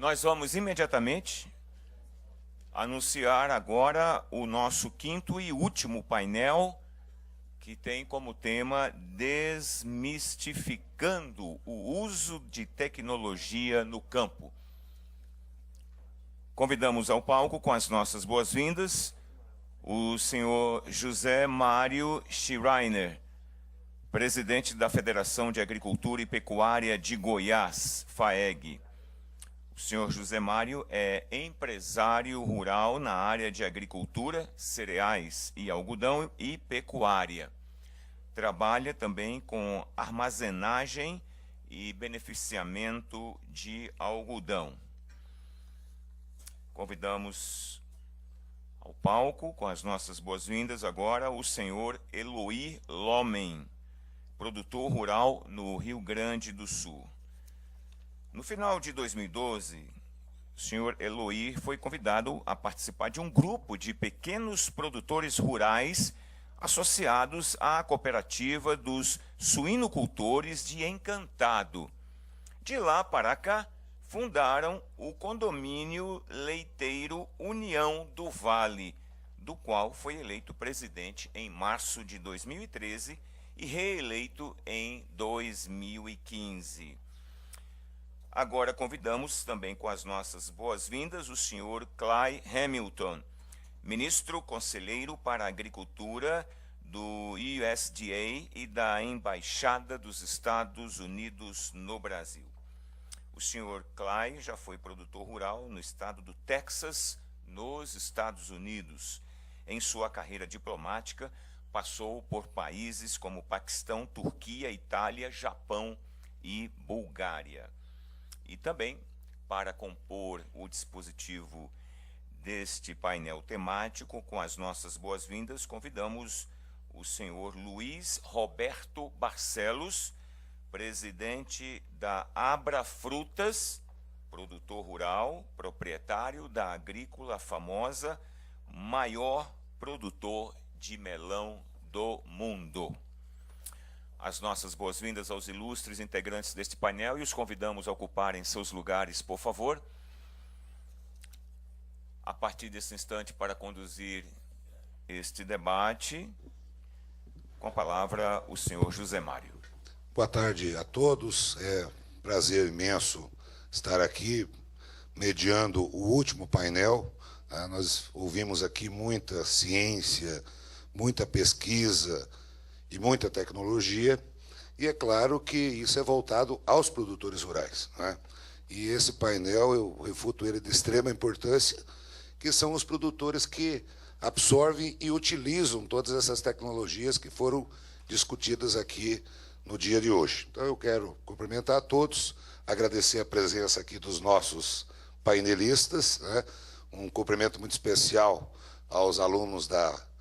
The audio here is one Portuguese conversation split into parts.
Nós vamos imediatamente anunciar agora o nosso quinto e último painel, que tem como tema Desmistificando o uso de tecnologia no campo. Convidamos ao palco, com as nossas boas-vindas, o senhor José Mário Schreiner, presidente da Federação de Agricultura e Pecuária de Goiás, FAEG. O senhor José Mário é empresário rural na área de agricultura, cereais e algodão e pecuária. Trabalha também com armazenagem e beneficiamento de algodão. Convidamos ao palco, com as nossas boas-vindas agora, o senhor Eloy Lomen, produtor rural no Rio Grande do Sul. No final de 2012, o senhor Eloy foi convidado a participar de um grupo de pequenos produtores rurais associados à cooperativa dos suinocultores de Encantado. De lá para cá, fundaram o condomínio leiteiro União do Vale, do qual foi eleito presidente em março de 2013 e reeleito em 2015. Agora convidamos também com as nossas boas-vindas o senhor Clay Hamilton, ministro conselheiro para a agricultura do USDA e da Embaixada dos Estados Unidos no Brasil. O senhor Clay já foi produtor rural no estado do Texas, nos Estados Unidos. Em sua carreira diplomática, passou por países como Paquistão, Turquia, Itália, Japão e Bulgária. E também, para compor o dispositivo deste painel temático, com as nossas boas-vindas, convidamos o senhor Luiz Roberto Barcelos, presidente da Abra Frutas, produtor rural, proprietário da agrícola famosa, maior produtor de melão do mundo. As nossas boas-vindas aos ilustres integrantes deste painel e os convidamos a ocuparem seus lugares, por favor. A partir desse instante, para conduzir este debate, com a palavra o senhor José Mário. Boa tarde a todos. É um prazer imenso estar aqui mediando o último painel. Nós ouvimos aqui muita ciência, muita pesquisa e muita tecnologia, e é claro que isso é voltado aos produtores rurais, né? E esse painel, eu refuto ele de extrema importância, que são os produtores que absorvem e utilizam todas essas tecnologias que foram discutidas aqui no dia de hoje. Então, eu quero cumprimentar a todos, agradecer a presença aqui dos nossos painelistas, né? Um cumprimento muito especial aos alunos da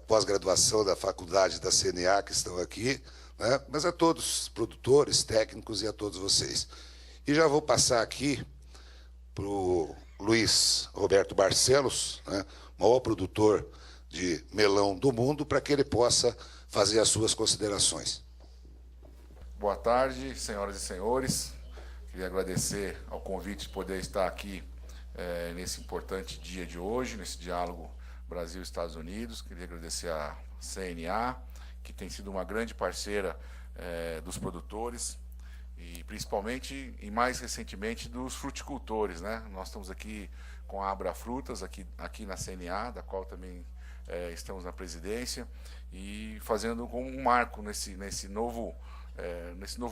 pós-graduação da faculdade da CNA que estão aqui, né? Mas a todos os produtores, técnicos e a todos vocês. E já vou passar aqui para o Luiz Roberto Barcelos, né? Maior produtor de melão do mundo, para que ele possa fazer as suas considerações. Boa tarde, senhoras e senhores. Queria agradecer ao convite de poder estar aqui nesse importante dia de hoje, nesse diálogo Brasil e Estados Unidos. Queria agradecer à CNA, que tem sido uma grande parceira dos produtores e principalmente e mais recentemente dos fruticultores, né? Nós estamos aqui com a Abra Frutas, aqui na CNA, da qual também estamos na presidência, e fazendo um marco nesse novo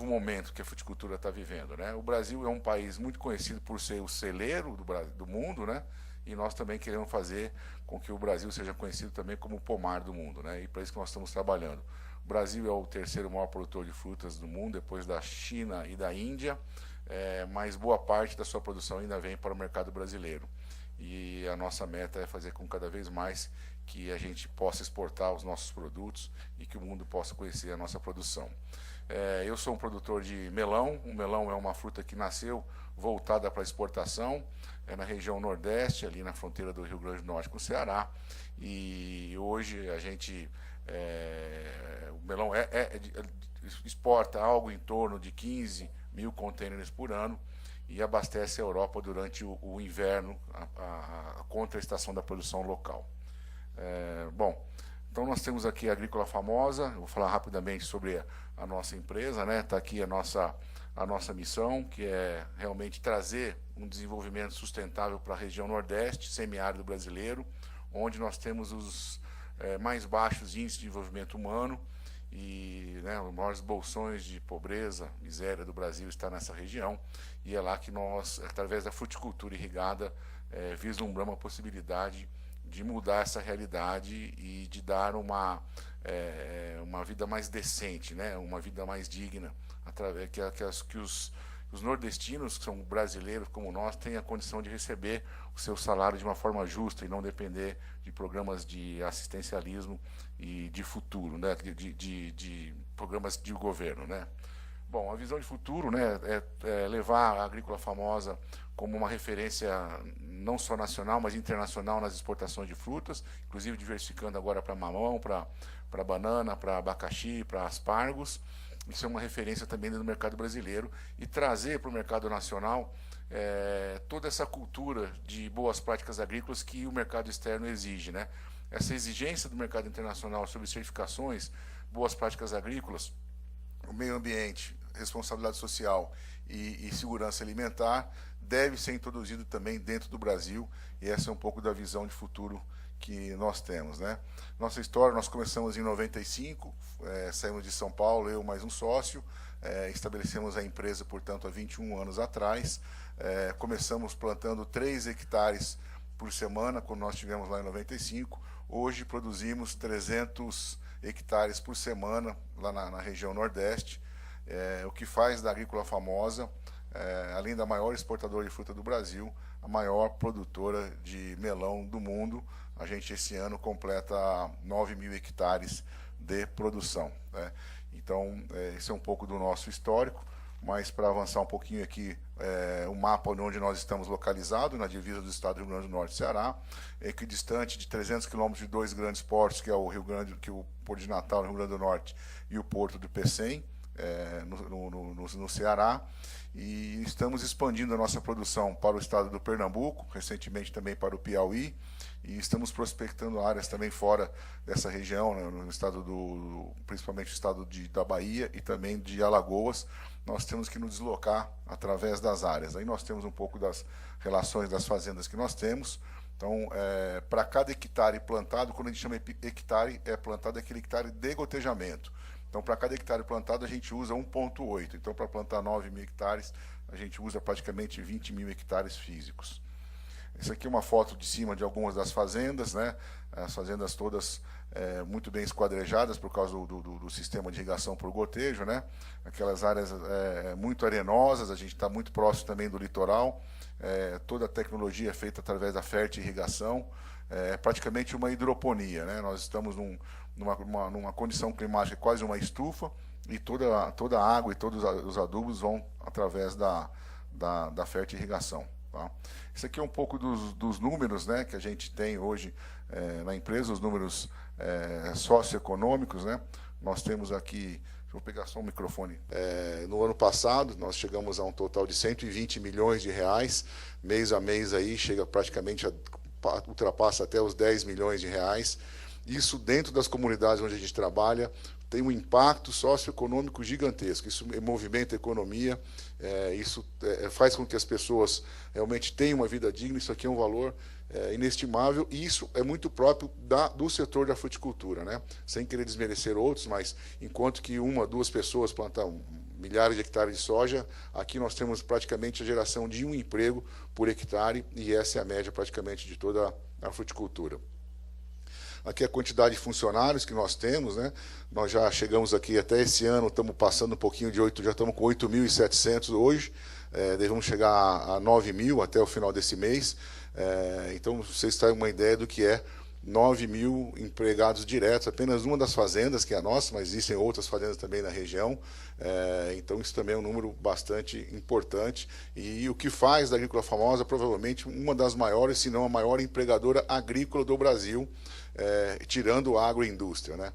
momento que a fruticultura está vivendo, né? O Brasil é um país muito conhecido por ser o celeiro do mundo, né? E nós também queremos fazer com que o Brasil seja conhecido também como o pomar do mundo, né? E para isso que nós estamos trabalhando. O Brasil é o terceiro maior produtor de frutas do mundo, depois da China e da Índia, mas boa parte da sua produção ainda vem para o mercado brasileiro. E a nossa meta é fazer com cada vez mais que a gente possa exportar os nossos produtos e que o mundo possa conhecer a nossa produção. Eu sou um produtor de melão. O melão é uma fruta que nasceu voltada para exportação, na região Nordeste, ali na fronteira do Rio Grande do Norte com o Ceará. E hoje a gente, o melão exporta algo em torno de 15 mil contêineres por ano, e abastece a Europa durante o inverno, a contra-estação da produção local. Bom, então nós temos aqui a Agrícola Famosa. Eu vou falar rapidamente sobre a nossa empresa, né? Está aqui a nossa missão, que é realmente trazer um desenvolvimento sustentável para a região Nordeste, semiárido brasileiro, onde nós temos os mais baixos índices de desenvolvimento humano e, né, os maiores bolsões de pobreza, miséria do Brasil está nessa região, e é lá que nós, através da fruticultura irrigada, vislumbramos a possibilidade de mudar essa realidade e de dar uma vida mais decente, né, uma vida mais digna, através que os nordestinos, que são brasileiros como nós, tenham a condição de receber o seu salário de uma forma justa e não depender de programas de assistencialismo e de futuro, né, de programas de governo, né. Bom, a visão de futuro, né, é levar a Agrícola Famosa como uma referência não só nacional, mas internacional nas exportações de frutas, inclusive diversificando agora para mamão, para banana, para abacaxi, para aspargos. Isso é uma referência também no mercado brasileiro, e trazer para o mercado nacional toda essa cultura de boas práticas agrícolas que o mercado externo exige, né? Essa exigência do mercado internacional sobre certificações, boas práticas agrícolas, o meio ambiente, responsabilidade social e segurança alimentar deve ser introduzido também dentro do Brasil, e essa é um pouco da visão de futuro que nós temos, né? Nossa história, nós começamos em 95, saímos de São Paulo, eu mais um sócio, estabelecemos a empresa, portanto, há 21 anos atrás. Começamos plantando 3 hectares por semana, quando nós estivemos lá em 95. Hoje produzimos 300 hectares por semana lá na região Nordeste, o que faz da Agrícola Famosa, além da maior exportadora de fruta do Brasil, a maior produtora de melão do mundo. A gente, esse ano, completa 9.000 hectares de produção, né? Então, esse é um pouco do nosso histórico, mas para avançar um pouquinho aqui, o mapa onde nós estamos localizados, na divisa do estado do Rio Grande do Norte e Ceará, equidistante de 300 quilômetros de 2 grandes portos, que é o Porto de Natal, no Rio Grande do Norte, e o Porto do Pecém, no Ceará. E estamos expandindo a nossa produção para o estado do Pernambuco, recentemente também para o Piauí, e estamos prospectando áreas também fora dessa região, né, no estado principalmente o estado da Bahia e também de Alagoas. Nós temos que nos deslocar através das áreas. Aí nós temos um pouco das relações das fazendas que nós temos. Então, para cada hectare plantado, quando a gente chama hectare, é plantado aquele hectare de gotejamento. Então, para cada hectare plantado, a gente usa 1,8. Então, para plantar 9.000 hectares, a gente usa praticamente 20.000 hectares físicos. Essa aqui é uma foto de cima de algumas das fazendas, né? As fazendas todas muito bem esquadrejadas por causa do sistema de irrigação por gotejo, né? Aquelas áreas muito arenosas, a gente está muito próximo também do litoral. Toda a tecnologia é feita através da fértil irrigação. É praticamente uma hidroponia, né? Nós estamos numa condição climática quase uma estufa, e toda a água e todos os adubos vão através da fértil irrigação. Tá? Isso aqui é um pouco dos números, né, que a gente tem hoje na empresa, os números socioeconômicos, né? Nós temos aqui, vou pegar só o microfone. No ano passado, nós chegamos a um total de 120 milhões de reais, mês a mês aí, chega praticamente ultrapassa até os 10 milhões de reais. Isso dentro das comunidades onde a gente trabalha tem um impacto socioeconômico gigantesco. Isso movimenta a economia, isso faz com que as pessoas realmente tenham uma vida digna. Isso aqui é um valor inestimável, e isso é muito próprio do setor da fruticultura, né? Sem querer desmerecer outros, mas enquanto que 1 a 2 pessoas plantam milhares de hectares de soja, aqui nós temos praticamente a geração de 1 emprego por hectare, e essa é a média praticamente de toda a fruticultura. Aqui a quantidade de funcionários que nós temos, né? Nós já chegamos aqui até esse ano, estamos passando um pouquinho de 8, já estamos com 8.700 hoje, devemos chegar a 9.000 até o final desse mês. Então, vocês têm uma ideia do que é 9.000 empregados diretos, apenas uma das fazendas, que é a nossa, mas existem outras fazendas também na região. Então, isso também é um número bastante importante, e o que faz da Agrícola Famosa provavelmente uma das maiores, se não a maior empregadora agrícola do Brasil, tirando a agroindústria, né?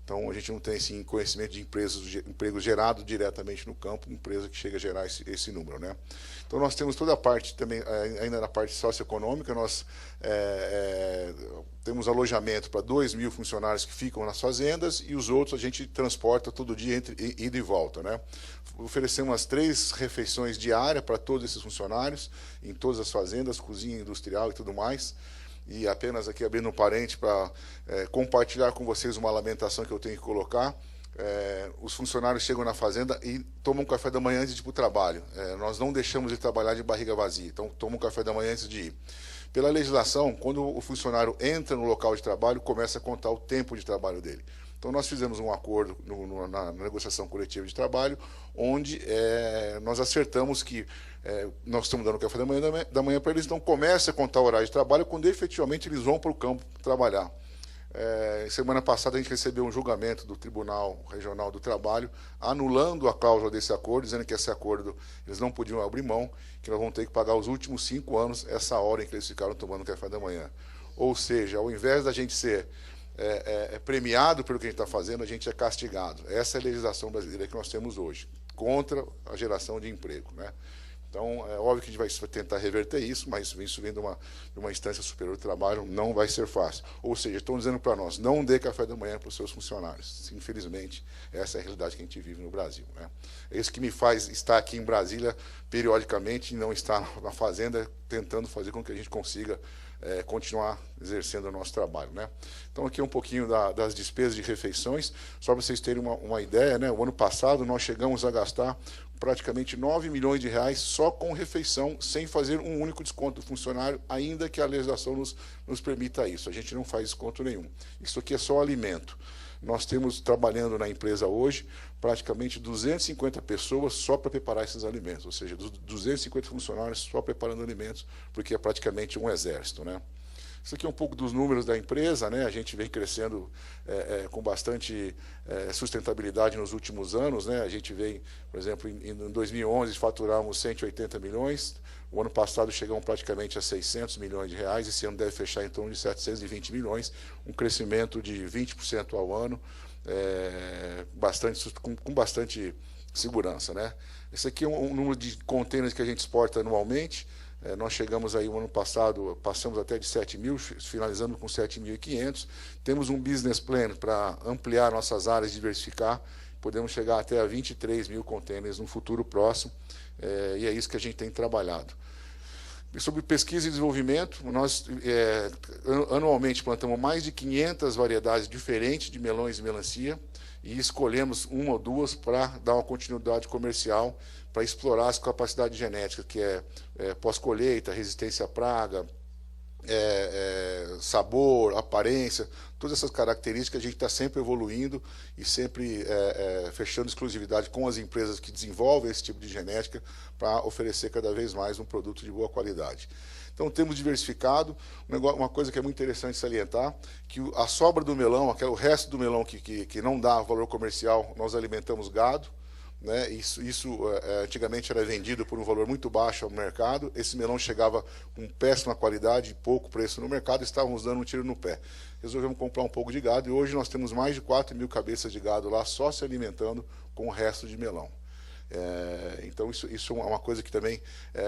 Então, a gente não tem assim, conhecimento de emprego gerado diretamente no campo, empresa que chega a gerar esse número, né? Então, nós temos toda a parte também, ainda na parte socioeconômica, nós temos alojamento para 2.000 funcionários que ficam nas fazendas e os outros a gente transporta todo dia entre ida e volta, né? Oferecemos umas 3 refeições diárias para todos esses funcionários, em todas as fazendas, cozinha industrial e tudo mais. E apenas aqui abrindo um parente para compartilhar com vocês uma lamentação que eu tenho que colocar. Os funcionários chegam na fazenda e tomam um café da manhã antes de ir para o trabalho. Nós não deixamos de trabalhar de barriga vazia, então tomam um café da manhã antes de ir. Pela legislação, quando o funcionário entra no local de trabalho, começa a contar o tempo de trabalho dele. Então, nós fizemos um acordo na negociação coletiva de trabalho, onde nós acertamos que nós estamos dando café da manhã para eles, então começa a contar o horário de trabalho quando efetivamente eles vão para o campo trabalhar. Semana passada a gente recebeu um julgamento do Tribunal Regional do Trabalho, anulando a cláusula desse acordo, dizendo que esse acordo eles não podiam abrir mão, que nós vamos ter que pagar os últimos 5 anos essa hora em que eles ficaram tomando café da manhã. Ou seja, ao invés da gente ser premiado pelo que a gente está fazendo, a gente é castigado. Essa é a legislação brasileira que nós temos hoje, contra a geração de emprego, né? Então, é óbvio que a gente vai tentar reverter isso, mas isso vindo de uma instância superior do trabalho, não vai ser fácil. Ou seja, estão dizendo para nós, não dê café da manhã para os seus funcionários. Infelizmente, essa é a realidade que a gente vive no Brasil, né? É isso que me faz estar aqui em Brasília periodicamente e não estar na fazenda, tentando fazer com que a gente consiga continuar exercendo o nosso trabalho, né? Então, aqui um pouquinho das despesas de refeições, só para vocês terem uma ideia, né? O ano passado nós chegamos a gastar praticamente 9 milhões de reais só com refeição, sem fazer um único desconto do funcionário, ainda que a legislação nos permita isso. A gente não faz desconto nenhum. Isso aqui é só alimento. Nós temos, trabalhando na empresa hoje, praticamente 250 pessoas só para preparar esses alimentos, ou seja, 250 funcionários só preparando alimentos, porque é praticamente um exército, né? Isso aqui é um pouco dos números da empresa, né? A gente vem crescendo com bastante sustentabilidade nos últimos anos, né? A gente vem, por exemplo, em 2011 faturamos 180 milhões, o ano passado chegamos praticamente a 600 milhões de reais, esse ano deve fechar em torno de 720 milhões, um crescimento de 20% ao ano, com bastante segurança, né? Esse aqui é um número de contêineres que a gente exporta anualmente. Nós chegamos aí, o ano passado, passamos até de 7 mil, finalizando com 7.500. Temos um business plan para ampliar nossas áreas, diversificar. Podemos chegar até a 23 mil contêineres no futuro próximo, e é isso que a gente tem trabalhado. Sobre pesquisa e desenvolvimento, nós anualmente plantamos mais de 500 variedades diferentes de melões e melancia, e escolhemos uma ou duas para dar uma continuidade comercial, para explorar as capacidades genéticas, que é pós-colheita, resistência à praga, sabor, aparência, todas essas características a gente está sempre evoluindo e sempre fechando exclusividade com as empresas que desenvolvem esse tipo de genética para oferecer cada vez mais um produto de boa qualidade. Então, temos diversificado. Uma coisa que é muito interessante salientar, que a sobra do melão, o resto do melão que não dá valor comercial, nós alimentamos gado, né? Isso antigamente era vendido por um valor muito baixo ao mercado. Esse melão chegava com péssima qualidade e pouco preço no mercado, estávamos dando um tiro no pé. Resolvemos comprar um pouco de gado e hoje nós temos mais de 4 mil cabeças de gado lá só se alimentando com o resto de melão. Então, isso é uma coisa que também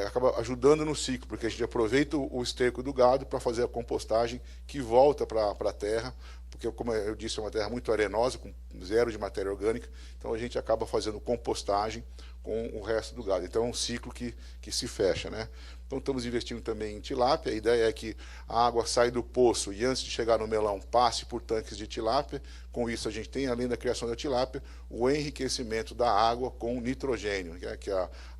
acaba ajudando no ciclo, porque a gente aproveita o esterco do gado para fazer a compostagem que volta para a terra, porque, como eu disse, é uma terra muito arenosa, com zero de matéria orgânica, então a gente acaba fazendo compostagem com o resto do gado. Então, é um ciclo que se fecha, né? Então, estamos investindo também em tilápia. A ideia é que a água sai do poço e, antes de chegar no melão, passe por tanques de tilápia. Com isso, a gente tem, além da criação da tilápia, o enriquecimento da água com nitrogênio, que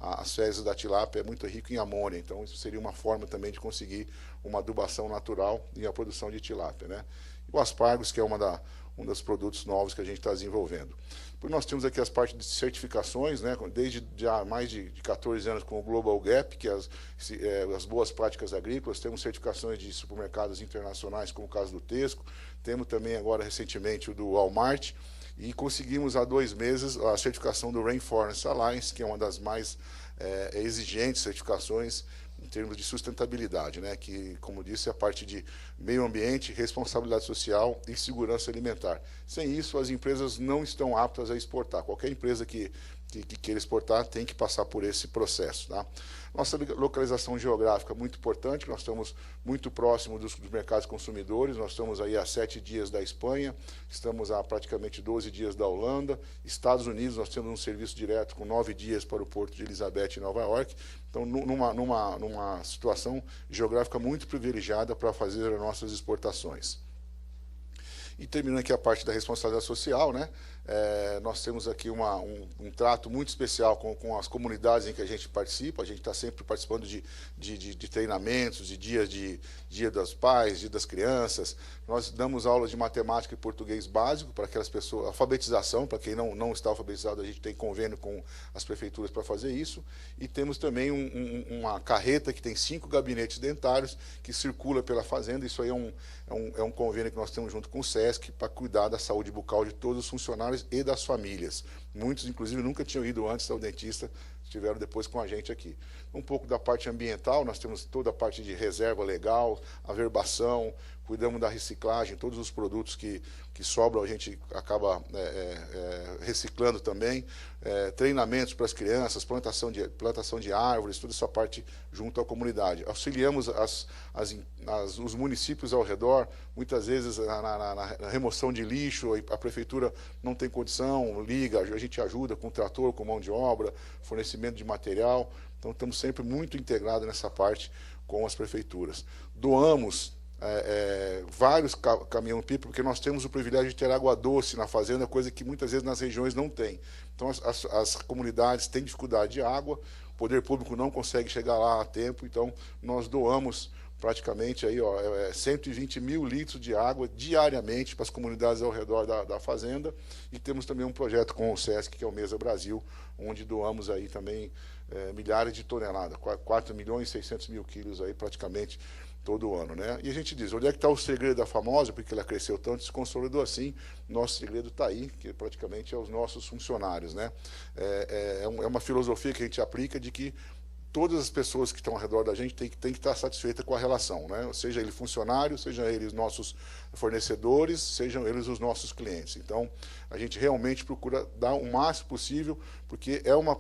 as fezes da tilápia é muito rico em amônia. Então, isso seria uma forma também de conseguir uma adubação natural e a produção de tilápia, né? E o aspargos, que é um dos produtos novos que a gente está desenvolvendo. Depois nós temos aqui as partes de certificações, né, desde já mais de 14 anos com o Global Gap, que é as boas práticas agrícolas. Temos certificações de supermercados internacionais, como o caso do Tesco. Temos também agora recentemente o do Walmart. E conseguimos há 2 meses a certificação do Rainforest Alliance, que é uma das mais exigentes certificações em termos de sustentabilidade, né? Que, como disse, é a parte de meio ambiente, responsabilidade social e segurança alimentar. Sem isso, as empresas não estão aptas a exportar. Qualquer empresa que queira exportar tem que passar por esse processo. Tá? Nossa localização geográfica é muito importante, nós estamos muito próximos dos mercados consumidores, nós estamos aí a 7 dias da Espanha, estamos a praticamente 12 dias da Holanda, Estados Unidos, nós temos um serviço direto com 9 dias para o Porto de Elizabeth, em Nova York, então numa situação geográfica muito privilegiada para fazer as nossas exportações. E terminando aqui a parte da responsabilidade social, né? Nós temos aqui um trato muito especial com as comunidades em que a gente participa. A gente está sempre participando de treinamentos, de dia dos pais, dia das crianças. Nós damos aulas de matemática e português básico para aquelas pessoas, alfabetização, para quem não está alfabetizado, a gente tem convênio com as prefeituras para fazer isso. E temos também uma carreta que tem 5 gabinetes dentários que circula pela fazenda. Isso aí é um convênio que nós temos junto com o SESC para cuidar da saúde bucal de todos os funcionários e das famílias. Muitos, inclusive, nunca tinham ido antes ao dentista, estiveram depois com a gente aqui. Um pouco da parte ambiental, nós temos toda a parte de reserva legal, averbação, cuidamos da reciclagem, todos os produtos que sobram a gente acaba reciclando também, treinamentos para as crianças, plantação de árvores, toda essa parte junto à comunidade. Auxiliamos os municípios ao redor, muitas vezes na remoção de lixo, a prefeitura não tem condição, liga, a gente ajuda com trator, com mão de obra, fornecimento de material, então estamos sempre muito integrados nessa parte com as prefeituras. Doamos vários caminhão-pipa, porque nós temos o privilégio de ter água doce na fazenda, coisa que muitas vezes nas regiões não tem. Então as comunidades têm dificuldade de água, o poder público não consegue chegar lá a tempo, então nós doamos praticamente aí, 120 mil litros de água diariamente para as comunidades ao redor da fazenda, e temos também um projeto com o SESC, que é o Mesa Brasil, onde doamos aí também milhares de toneladas, 4 milhões e 600 mil quilos aí praticamente todo ano, né? E a gente diz, onde é que está o segredo da Famosa, porque ela cresceu tanto, se consolidou assim, nosso segredo está aí, que praticamente é os nossos funcionários, né? É uma filosofia que a gente aplica de que todas as pessoas que estão ao redor da gente têm que estar satisfeitas com a relação, né? Seja ele funcionário, seja eles nossos fornecedores, sejam eles os nossos clientes. Então, a gente realmente procura dar o máximo possível, porque é uma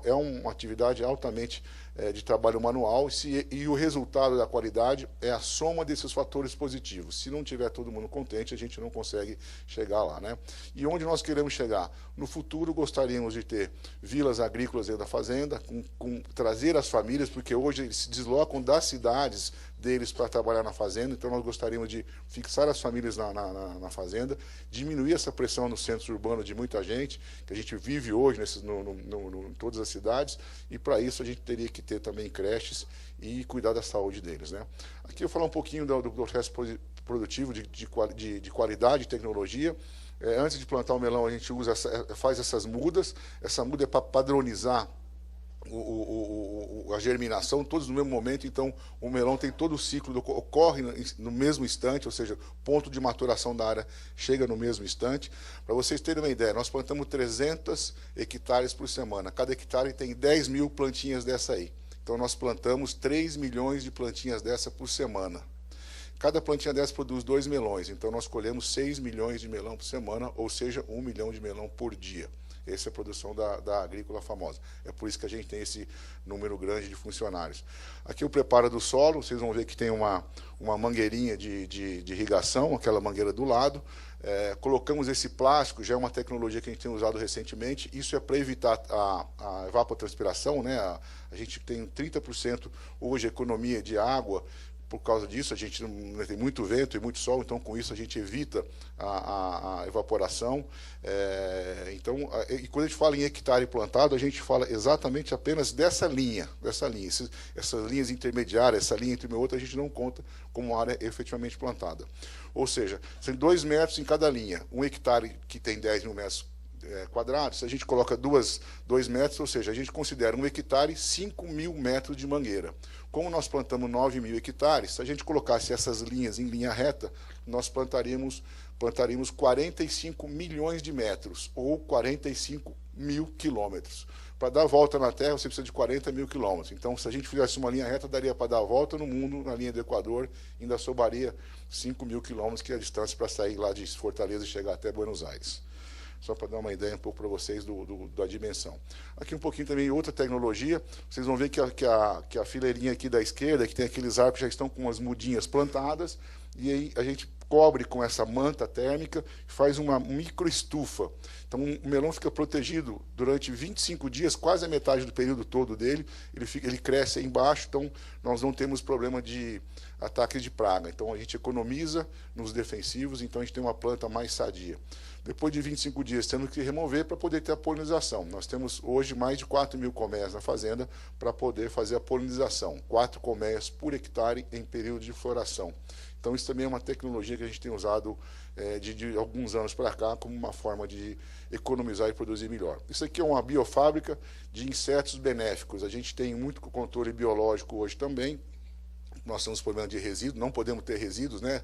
atividade altamente de trabalho manual, e o resultado da qualidade é a soma desses fatores positivos. Se não tiver todo mundo contente, a gente não consegue chegar lá, né? E onde nós queremos chegar? No futuro, gostaríamos de ter vilas agrícolas dentro da fazenda, trazer as famílias, porque hoje eles se deslocam das cidades deles para trabalhar na fazenda, então nós gostaríamos de fixar as famílias na fazenda, diminuir essa pressão nos centros urbanos de muita gente, que a gente vive hoje em todas as cidades, e para isso a gente teria que ter também creches e cuidar da saúde deles, né? Aqui eu vou falar um pouquinho do processo produtivo de qualidade e tecnologia. Antes de plantar o melão, a gente faz essas mudas. Essa muda é para padronizar a germinação, todos no mesmo momento, então o melão tem todo o ciclo, ocorre no mesmo instante, ou seja, ponto de maturação da área chega no mesmo instante. Para vocês terem uma ideia, nós plantamos 300 hectares por semana, cada hectare tem 10 mil plantinhas dessa aí. Então nós plantamos 3 milhões de plantinhas dessa por semana. Cada plantinha dessa produz 2 melões, então nós colhemos 6 milhões de melão por semana, ou seja, 1 milhão de melão por dia. Essa é a produção da Agrícola Famosa. É por isso que a gente tem esse número grande de funcionários. Aqui o preparo do solo, vocês vão ver que tem uma mangueirinha de irrigação, aquela mangueira do lado. Colocamos esse plástico, já é uma tecnologia que a gente tem usado recentemente. Isso é para evitar a evapotranspiração, né? A gente tem 30% hoje economia de água. Por causa disso, a gente tem muito vento e muito sol, então com isso a gente evita a evaporação. E quando a gente fala em hectare plantado, a gente fala exatamente apenas dessa linha. Essas linhas intermediárias, essa linha entre uma e outra, a gente não conta como área efetivamente plantada. Ou seja, são 2 metros em cada linha. Um hectare que tem 10 mil metros quadrados, a gente coloca 2 metros, ou seja, a gente considera um hectare 5 mil metros de mangueira. Como nós plantamos 9 mil hectares, se a gente colocasse essas linhas em linha reta, nós plantaríamos 45 milhões de metros, ou 45 mil quilômetros. Para dar a volta na Terra, você precisa de 40 mil quilômetros. Então, se a gente fizesse uma linha reta, daria para dar a volta no mundo, na linha do Equador, ainda sobraria 5 mil quilômetros, que é a distância para sair lá de Fortaleza e chegar até Buenos Aires. Só para dar uma ideia um pouco para vocês da dimensão. Aqui um pouquinho também outra tecnologia. Vocês vão ver que a fileirinha aqui da esquerda, que tem aqueles arcos já estão com as mudinhas plantadas, e aí a gente cobre com essa manta térmica, faz uma microestufa. Então o melão fica protegido durante 25 dias, quase a metade do período todo dele, ele cresce aí embaixo, então nós não temos problema de ataques de praga. Então a gente economiza nos defensivos, então a gente tem uma planta mais sadia. Depois de 25 dias, temos que remover para poder ter a polinização. Nós temos hoje mais de 4 mil colmeias na fazenda para poder fazer a polinização. 4 colmeias por hectare em período de floração. Então isso também é uma tecnologia que a gente tem usado de alguns anos para cá como uma forma de economizar e produzir melhor. Isso aqui é uma biofábrica de insetos benéficos. A gente tem muito controle biológico hoje também. Nós temos problema de resíduos, não podemos ter resíduos, né,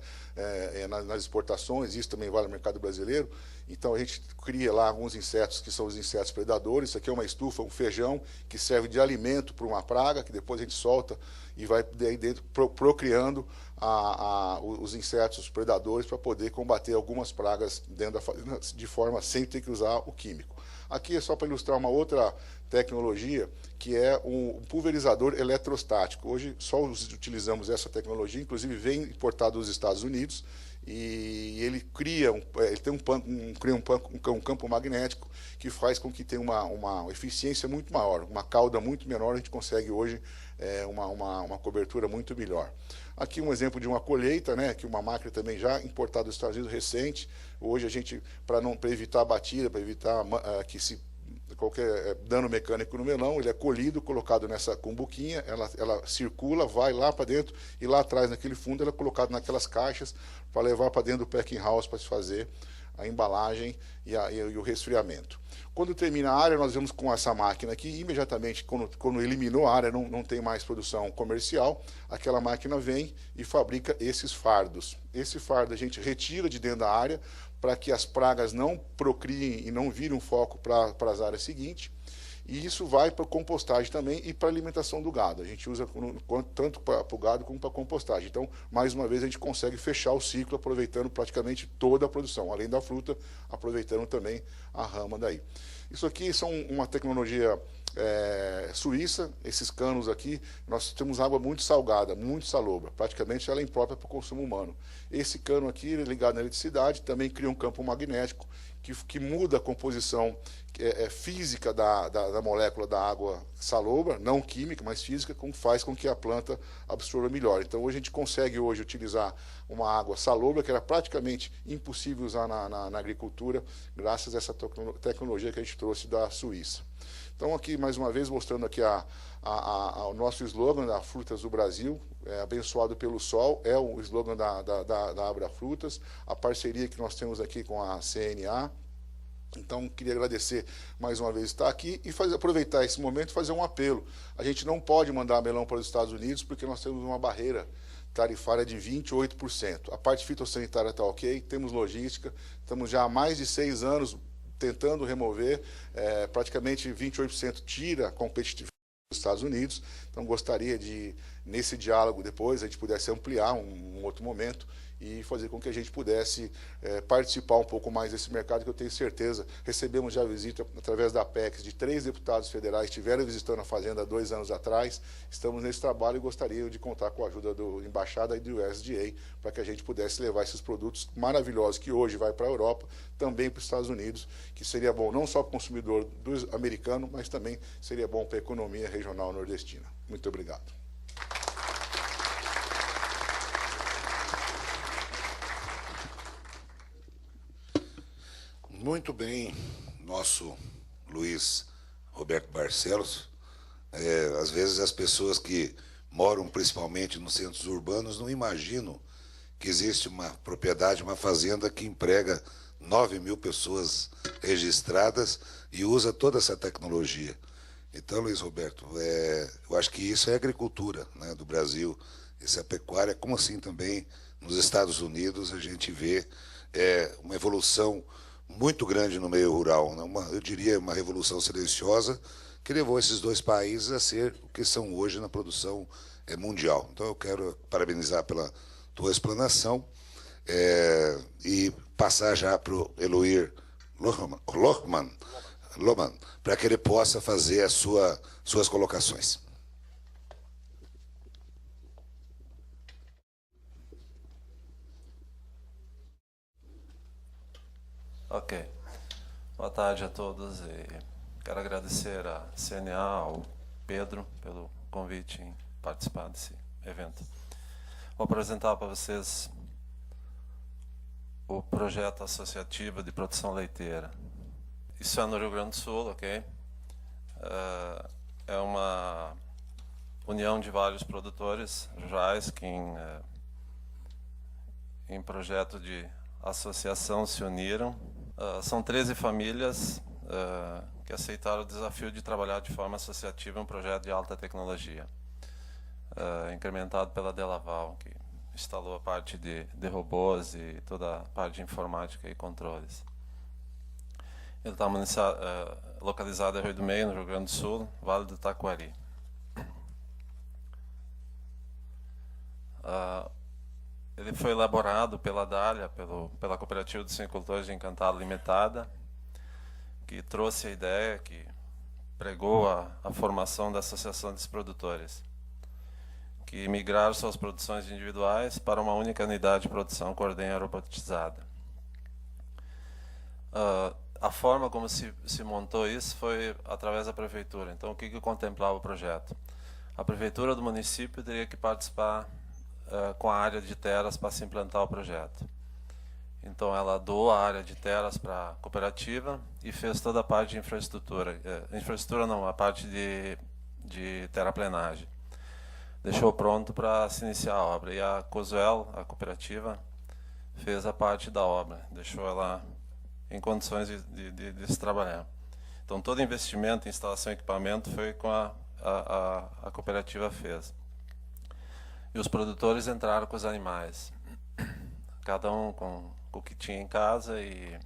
nas exportações, isso também vale no mercado brasileiro. Então a gente cria lá alguns insetos que são os insetos predadores. Isso aqui é uma estufa, um feijão, que serve de alimento para uma praga, que depois a gente solta e vai daí dentro procriando os insetos predadores para poder combater algumas pragas dentro da fazenda de forma sem ter que usar o químico. Aqui é só para ilustrar uma outra tecnologia, que é um pulverizador eletrostático. Hoje só utilizamos essa tecnologia, inclusive vem importado dos Estados Unidos, e ele cria um campo magnético que faz com que tenha uma eficiência muito maior, uma cauda muito menor, a gente consegue hoje uma cobertura muito melhor. Aqui um exemplo de uma colheita, né, que uma máquina também já importada dos Estados Unidos recente. Hoje a gente, para evitar a batida, para evitar qualquer dano mecânico no melão, ele é colhido, colocado nessa cumbuquinha, ela circula, vai lá para dentro, e lá atrás, naquele fundo, ela é colocada naquelas caixas para levar para dentro do packing house para se fazer a embalagem e o resfriamento. Quando termina a área, nós vamos com essa máquina aqui, imediatamente, quando eliminou a área, não tem mais produção comercial, aquela máquina vem e fabrica esses fardos. Esse fardo a gente retira de dentro da área para que as pragas não procriem e não virem um foco para as áreas seguintes. E isso vai para compostagem também e para alimentação do gado. A gente usa tanto para o gado como para compostagem. Então, mais uma vez, a gente consegue fechar o ciclo aproveitando praticamente toda a produção, além da fruta, aproveitando também a rama daí. Isso aqui são uma tecnologia suíça. Esses canos aqui, nós temos água muito salgada, muito salobra, praticamente ela é imprópria para o consumo humano. Esse cano aqui, ligado na eletricidade, também cria um campo magnético que muda a composição física da molécula da água salobra, não química, mas física, faz com que a planta absorva melhor. Então, hoje a gente consegue utilizar uma água salobra, que era praticamente impossível usar na agricultura, graças a essa tecnologia que a gente trouxe da Suíça. Então, aqui, mais uma vez, mostrando aqui o nosso slogan da Frutas do Brasil, abençoado pelo sol, é o slogan da Abra Frutas, a parceria que nós temos aqui com a CNA. Então, queria agradecer mais uma vez estar aqui e aproveitar esse momento e fazer um apelo. A gente não pode mandar melão para os Estados Unidos porque nós temos uma barreira tarifária de 28%. A parte fitossanitária está ok, temos logística, estamos já há mais de 6 anos tentando remover, praticamente 28% tira a competitividade dos Estados Unidos. Então, gostaria de, nesse diálogo depois, a gente pudesse ampliar um outro momento e fazer com que a gente pudesse participar um pouco mais desse mercado, que eu tenho certeza. Recebemos já visita através da Apex de 3 deputados federais que estiveram visitando a fazenda há 2 anos atrás. Estamos nesse trabalho e gostaria de contar com a ajuda da Embaixada e do USDA para que a gente pudesse levar esses produtos maravilhosos que hoje vai para a Europa, também para os Estados Unidos, que seria bom não só para o consumidor americano, mas também seria bom para a economia regional nordestina. Muito obrigado. Muito bem, nosso Luiz Roberto Barcelos. Às vezes as pessoas que moram principalmente nos centros urbanos não imaginam que existe uma propriedade, uma fazenda que emprega 9.000 pessoas registradas e usa toda essa tecnologia. Então, Luiz Roberto, eu acho que isso é agricultura, né, do Brasil, isso é pecuária, como assim também nos Estados Unidos a gente vê uma evolução muito grande no meio rural, né? Eu diria uma revolução silenciosa, que levou esses dois países a ser o que são hoje na produção mundial. Então, eu quero parabenizar pela tua explanação e passar já para o Eloir Lohmann, para que ele possa fazer as suas colocações. Ok. Boa tarde a todos e quero agradecer à CNA, ao Pedro, pelo convite em participar desse evento. Vou apresentar para vocês o projeto associativo de produção leiteira. Isso é no Rio Grande do Sul, ok? É uma união de vários produtores rurais que em projeto de associação se uniram. São 13 famílias que aceitaram o desafio de trabalhar de forma associativa em um projeto de alta tecnologia, incrementado pela Delaval, que instalou a parte de robôs e toda a parte de informática e controles. Ele está localizado em Rio do Meio, no Rio Grande do Sul, Vale do Taquari. Ele foi elaborado pela Dália, pela Cooperativa dos Suinocultores de Encantado Limitada, que trouxe a ideia, que pregou a formação da Associação dos Produtores, que migraram suas produções individuais para uma única unidade de produção com ordenha robotizada. A forma como se montou isso foi através da prefeitura. Então, o que contemplava o projeto? A prefeitura do município teria que participar com a área de terras para se implantar o projeto. Então, ela doou a área de terras para a cooperativa e fez toda a parte de infraestrutura. Infraestrutura não, a parte de terraplenagem. Deixou pronto para se iniciar a obra. E a Cosuel, a cooperativa, fez a parte da obra. Deixou ela em condições de se trabalhar. Então, todo investimento em instalação e equipamento foi com a cooperativa fez. E os produtores entraram com os animais, cada um com o que tinha em casa, e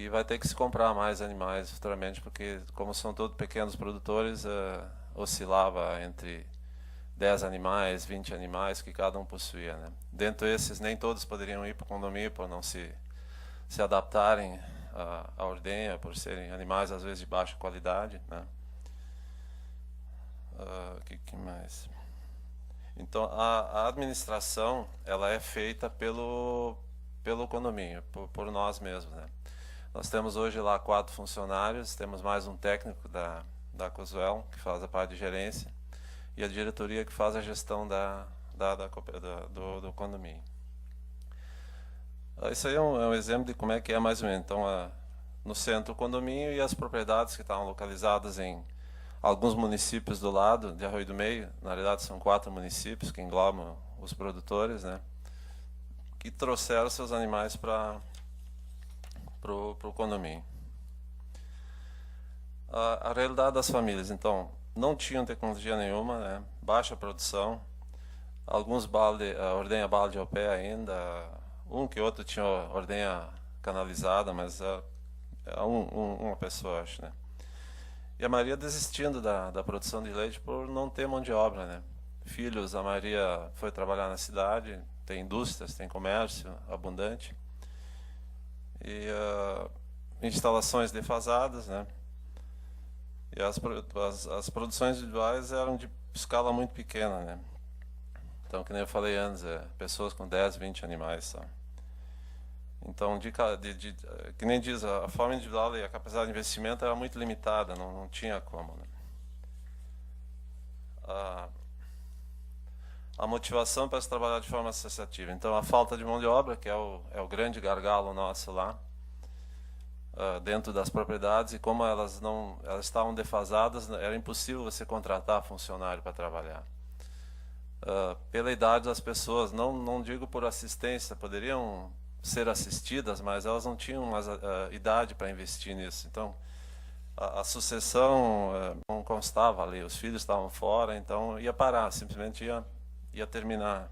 vai ter que se comprar mais animais futuramente, porque como são todos pequenos produtores, oscilava entre 10 animais, 20 animais que cada um possuía, né? Dentro desses, nem todos poderiam ir para o condomínio por não se adaptarem à ordenha, por serem animais às vezes de baixa qualidade, né? Que mais? Então, a administração, ela é feita pelo condomínio, por nós mesmos, né? Nós temos hoje lá 4 funcionários, temos mais um técnico da Cosuel, que faz a parte de gerência, e a diretoria que faz a gestão do condomínio. Isso aí é um exemplo de como é que é mais ou menos. Então, no centro o condomínio e as propriedades que estavam localizadas em alguns municípios do lado de Arroio do Meio, na realidade são 4 municípios que englobam os produtores, né, que trouxeram seus animais para o condomínio. A realidade das famílias, então, não tinham tecnologia nenhuma, né, baixa produção, alguns ordenha balde ao pé ainda, um que outro tinha ordenha canalizada, mas uma pessoa, acho, né. E a Maria desistindo da produção de leite por não ter mão de obra, né. Filhos, a Maria foi trabalhar na cidade, tem indústrias, tem comércio abundante, e instalações defasadas, né. E as produções individuais eram de escala muito pequena, né. Então, que nem eu falei antes, pessoas com 10, 20 animais só. Então, que nem diz, a forma individual e a capacidade de investimento era muito limitada, não tinha como, né. A motivação para se trabalhar de forma associativa. Então, a falta de mão de obra, que é o grande gargalo nosso lá, dentro das propriedades, e como elas estavam defasadas, era impossível você contratar funcionário para trabalhar. Pela idade das pessoas, não digo por assistência, poderiam ser assistidas, mas elas não tinham mais idade para investir nisso. Então, a sucessão não constava ali, os filhos estavam fora, então ia parar, simplesmente ia terminar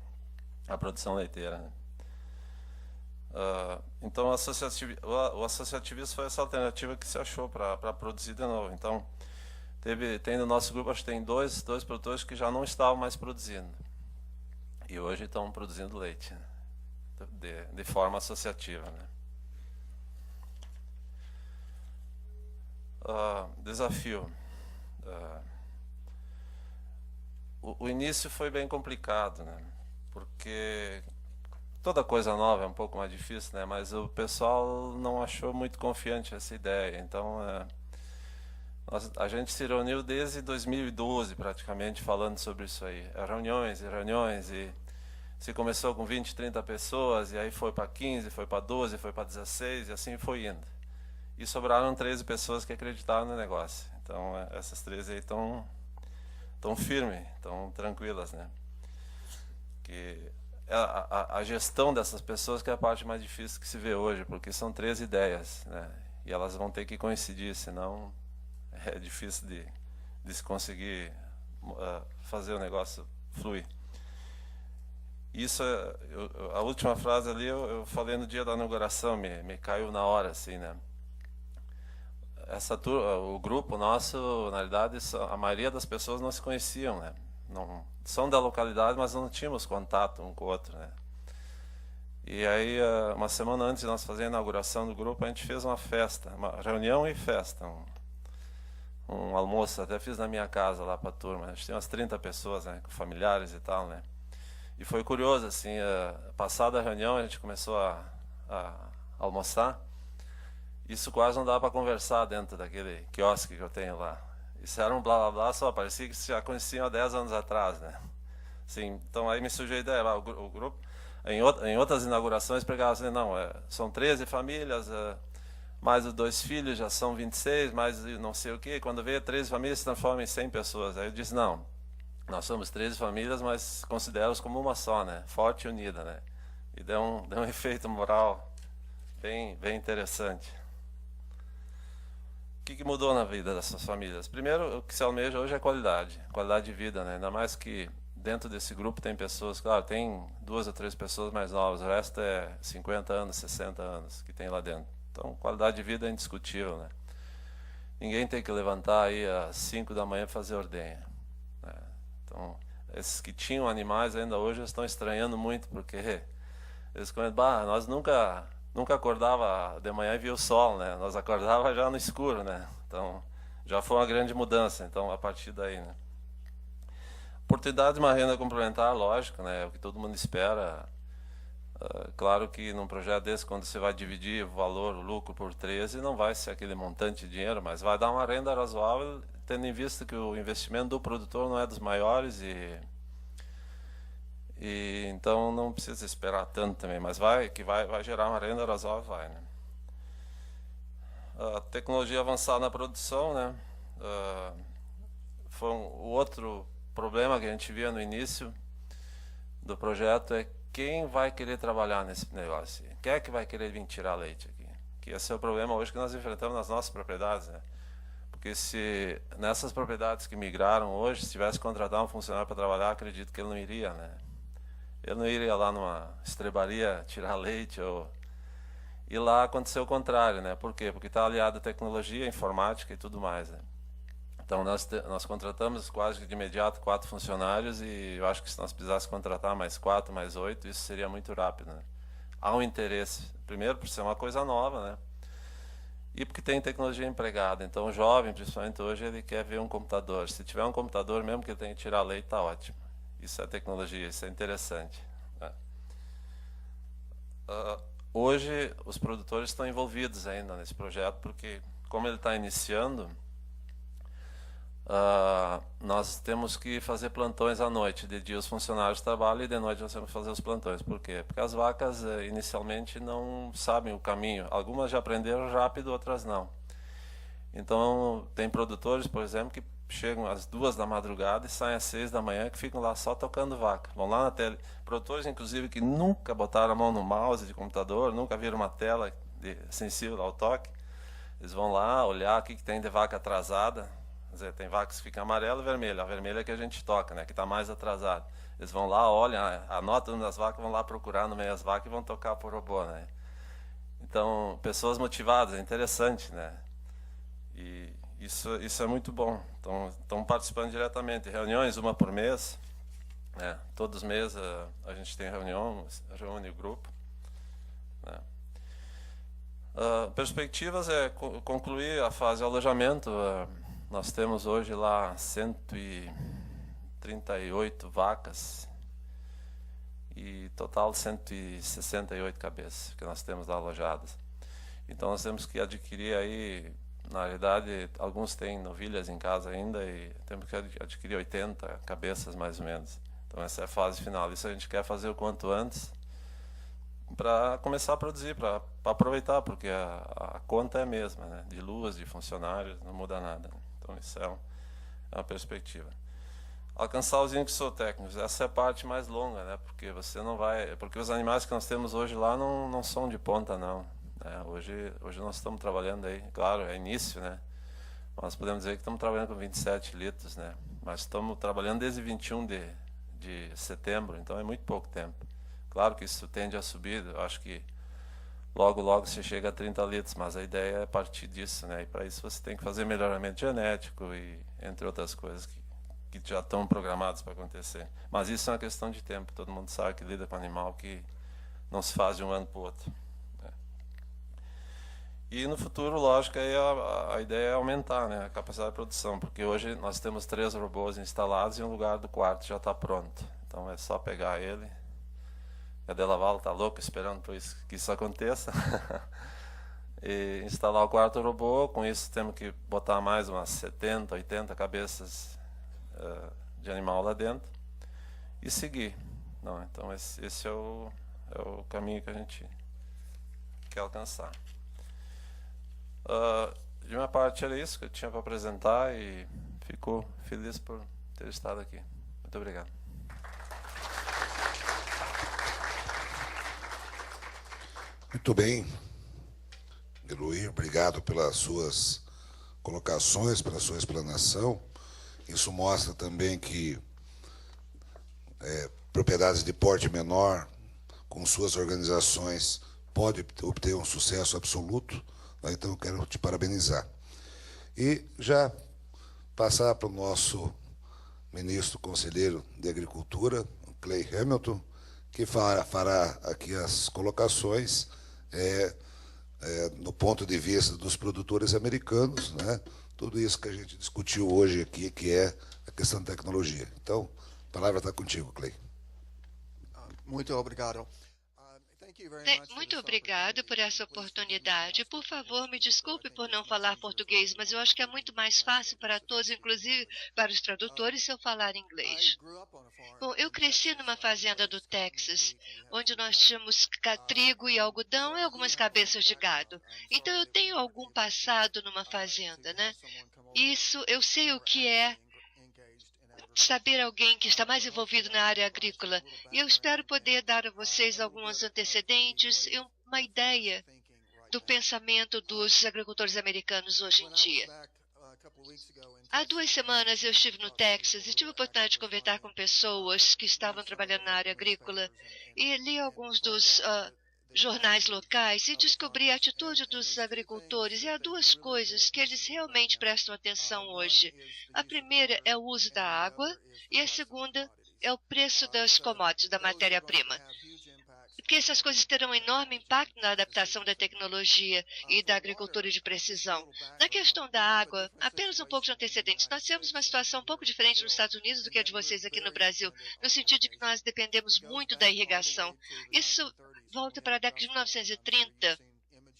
a produção leiteira, né? Então, o associativismo foi essa alternativa que se achou para produzir de novo. Então, Tem no nosso grupo, acho que tem dois produtores que já não estavam mais produzindo. E hoje estão produzindo leite, né? De forma associativa, né? Desafio. O início foi bem complicado, né? Porque toda coisa nova é um pouco mais difícil, né? Mas o pessoal não achou muito confiante essa ideia. Então, a gente se reuniu desde 2012, praticamente, falando sobre isso aí. Reuniões e reuniões, e se começou com 20, 30 pessoas, e aí foi para 15, foi para 12, foi para 16, e assim foi indo. E sobraram 13 pessoas que acreditaram no negócio. Então, essas 13 aí estão firmes, estão tranquilas, né? Que a gestão dessas pessoas que é a parte mais difícil que se vê hoje, porque são 13 ideias, né? E elas vão ter que coincidir, senão é difícil de se conseguir fazer o negócio fluir. Isso, a última frase ali eu falei no dia da inauguração, me caiu na hora, assim, né? O grupo nosso, na realidade, a maioria das pessoas não se conheciam, né? Não, são da localidade, mas não tínhamos contato um com o outro, né? E aí, uma semana antes de nós fazer a inauguração do grupo, a gente fez uma festa, uma reunião e festa, um almoço, até fiz na minha casa lá para a turma. A gente tem umas 30 pessoas, né, com familiares e tal, né? E foi curioso, assim, passada a reunião, a gente começou a almoçar. Isso quase não dava para conversar dentro daquele quiosque que eu tenho lá. Isso era um blá blá blá, só parecia que já conheciam há 10 anos atrás, né? Assim, então aí me surgiu a ideia, o grupo, em outras inaugurações, pegava assim, não, são 13 famílias, mais os 2 filhos, já são 26, mais não sei o quê. Quando veio 13 famílias, se transforma em 100 pessoas. Aí eu disse, não, nós somos 13 famílias, mas considero-os como uma só, né? Forte e unida, né? E deu um efeito moral bem interessante. O que mudou na vida dessas famílias? Primeiro, o que se almeja hoje é qualidade de vida, né? Ainda mais que dentro desse grupo tem pessoas, claro, tem 2 ou 3 pessoas mais novas, o resto é 50 anos, 60 anos que tem lá dentro. Então, qualidade de vida é indiscutível, né? Ninguém tem que levantar aí às 5 da manhã para fazer ordenha, né? Então, esses que tinham animais ainda hoje estão estranhando muito, porque eles comentam, nós nunca acordava de manhã e via o sol, né? Nós acordava já no escuro, né? Então, já foi uma grande mudança, então, a partir daí, né? Oportunidade de uma renda complementar, lógico, né? É o que todo mundo espera. Claro que num projeto desse, quando você vai dividir o valor, o lucro por 13, não vai ser aquele montante de dinheiro, mas vai dar uma renda razoável, tendo em vista que o investimento do produtor não é dos maiores e então não precisa esperar tanto também, mas vai gerar uma renda razoável, vai, né? A tecnologia avançada na produção, né? Foi o outro problema que a gente via no início do projeto é quem vai querer trabalhar nesse negócio? Quem é que vai querer vir tirar leite aqui? Que esse é o problema hoje que nós enfrentamos nas nossas propriedades, né? Porque se nessas propriedades que migraram hoje, se tivesse que contratar um funcionário para trabalhar, acredito que ele não iria, né? Ele não iria lá numa estrebaria tirar leite e lá aconteceu o contrário, né? Por quê? Porque está aliado à tecnologia, informática e tudo mais, né? Então, nós contratamos quase de imediato 4 funcionários e eu acho que se nós precisássemos contratar mais 4, mais 8, isso seria muito rápido, né? Há um interesse, primeiro por ser uma coisa nova, né? E porque tem tecnologia empregada. Então, o jovem, principalmente hoje, ele quer ver um computador. Se tiver um computador, mesmo que ele tenha que tirar leite, está ótimo. Isso é tecnologia, isso é interessante, né? Hoje, os produtores estão envolvidos ainda nesse projeto, porque, como ele está iniciando, nós temos que fazer plantões à noite. De dia os funcionários trabalham e de noite nós temos que fazer os plantões. Por quê? Porque as vacas inicialmente não sabem o caminho. Algumas já aprenderam rápido, outras não. Então tem produtores, por exemplo, que chegam às 2 da madrugada e saem às 6 da manhã, que ficam lá só tocando vaca. Vão lá na tela. Produtores, inclusive, que nunca botaram a mão no mouse de computador, nunca viram uma tela sensível ao toque. Eles vão lá olhar o que tem de vaca atrasada. Quer dizer, tem vacas que ficam amarela e vermelha. A vermelha é que a gente toca, né? Que está mais atrasada. Eles vão lá, olham, anotam das vacas, vão lá procurar no meio das vacas e vão tocar por robô, né? Então, pessoas motivadas, é interessante, né? E Isso é muito bom. Então, estão participando diretamente. Reuniões, uma por mês. Né? Todos os meses a gente tem reúne o grupo. Né? Perspectivas é concluir a fase de alojamento. Nós temos hoje lá 138 vacas e total 168 cabeças que nós temos lá alojadas. Então nós temos que adquirir aí, na realidade, alguns têm novilhas em casa ainda e temos que adquirir 80 cabeças mais ou menos. Então essa é a fase final. Isso a gente quer fazer o quanto antes para começar a produzir, para aproveitar, porque a conta é a mesma, né? De luas, de funcionários, não muda nada. Então isso é uma perspectiva. Alcançar os índices zootécnicos, essa é a parte mais longa, né? Porque você não vai, porque os animais que nós temos hoje lá não são de ponta, não. Hoje nós estamos trabalhando aí, claro, é início, né? Nós podemos dizer que estamos trabalhando com 27 litros, né? Mas estamos trabalhando desde 21 de setembro, então é muito pouco tempo. Claro que isso tende a subir, eu acho que logo você chega a 30 litros, mas a ideia é partir disso, né? E para isso você tem que fazer melhoramento genético e entre outras coisas que já estão programados para acontecer. Mas isso é uma questão de tempo, todo mundo sabe que lida com animal que não se faz de um ano para o outro. Né? E no futuro, lógico, aí a ideia é aumentar, né, a capacidade de produção, porque hoje nós temos 3 robôs instalados e um lugar do quarto já está pronto. Então é só pegar ele. A Delaval está louca esperando que isso aconteça. E instalar o quarto robô, com isso temos que botar mais umas 70, 80 cabeças de animal lá dentro e seguir. Não, então esse é o caminho que a gente quer alcançar. De minha parte era isso que eu tinha para apresentar e fico feliz por ter estado aqui. Muito obrigado. Muito bem, Eloy, obrigado pelas suas colocações, pela sua explanação. Isso mostra também que propriedades de porte menor, com suas organizações, pode obter um sucesso absoluto. Então, eu quero te parabenizar. E já passar para o nosso ministro conselheiro de Agricultura, Clay Hamilton, que fará aqui as colocações no ponto de vista dos produtores americanos, né? Tudo isso que a gente discutiu hoje aqui, que é a questão da tecnologia. Então, a palavra está contigo, Clay. Muito obrigado. Muito obrigado por essa oportunidade. Por favor, me desculpe por não falar português, mas eu acho que é muito mais fácil para todos, inclusive para os tradutores, se eu falar inglês. Bom, eu cresci numa fazenda do Texas, onde nós tínhamos trigo e algodão e algumas cabeças de gado. Então, eu tenho algum passado numa fazenda, né? Isso, eu sei o que é saber alguém que está mais envolvido na área agrícola. E eu espero poder dar a vocês alguns antecedentes e uma ideia do pensamento dos agricultores americanos hoje em dia. Há 2 semanas eu estive no Texas e tive a oportunidade de conversar com pessoas que estavam trabalhando na área agrícola e li alguns dos jornais locais e descobri a atitude dos agricultores. E há 2 coisas que eles realmente prestam atenção hoje. A primeira é o uso da água e a segunda é o preço das commodities, da matéria-prima. Porque essas coisas terão um enorme impacto na adaptação da tecnologia e da agricultura de precisão. Na questão da água, apenas um pouco de antecedentes. Nós temos uma situação um pouco diferente nos Estados Unidos do que a de vocês aqui no Brasil, no sentido de que nós dependemos muito da irrigação. Isso volta para a década de 1930.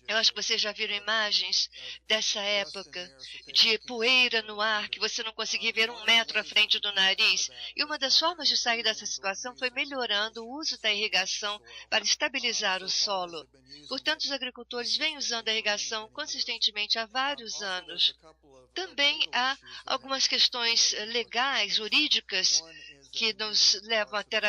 Eu acho que vocês já viram imagens dessa época, de poeira no ar, que você não conseguia ver 1 metro à frente do nariz. E uma das formas de sair dessa situação foi melhorando o uso da irrigação para estabilizar o solo. Portanto, os agricultores vêm usando a irrigação consistentemente há vários anos. Também há algumas questões legais, jurídicas, que nos levam a ter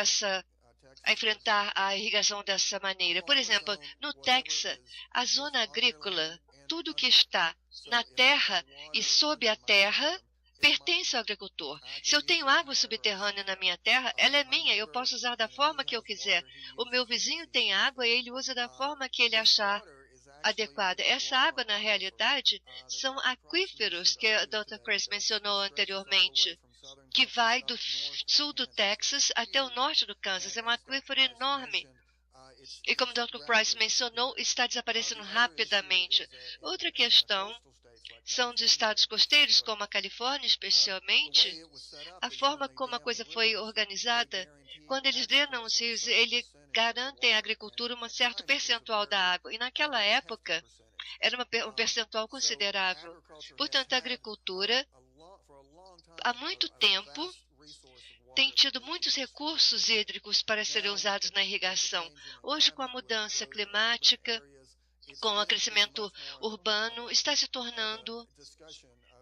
a enfrentar a irrigação dessa maneira. Por exemplo, no Texas, a zona agrícola, tudo que está na terra e sob a terra, pertence ao agricultor. Se eu tenho água subterrânea na minha terra, ela é minha, eu posso usar da forma que eu quiser. O meu vizinho tem água e ele usa da forma que ele achar adequada. Essa água, na realidade, são aquíferos que a Dr. Chris mencionou anteriormente, que vai do sul do Texas até o norte do Kansas. É um aquífero enorme. E como o Dr. Price mencionou, está desaparecendo rapidamente. Outra questão são de estados costeiros, como a Califórnia, especialmente, a forma como a coisa foi organizada. Quando eles drenam os rios, eles garantem à agricultura um certo percentual da água. E naquela época, era um percentual considerável. Portanto, a agricultura, há muito tempo, tem tido muitos recursos hídricos para serem usados na irrigação. Hoje, com a mudança climática, com o crescimento urbano, está se tornando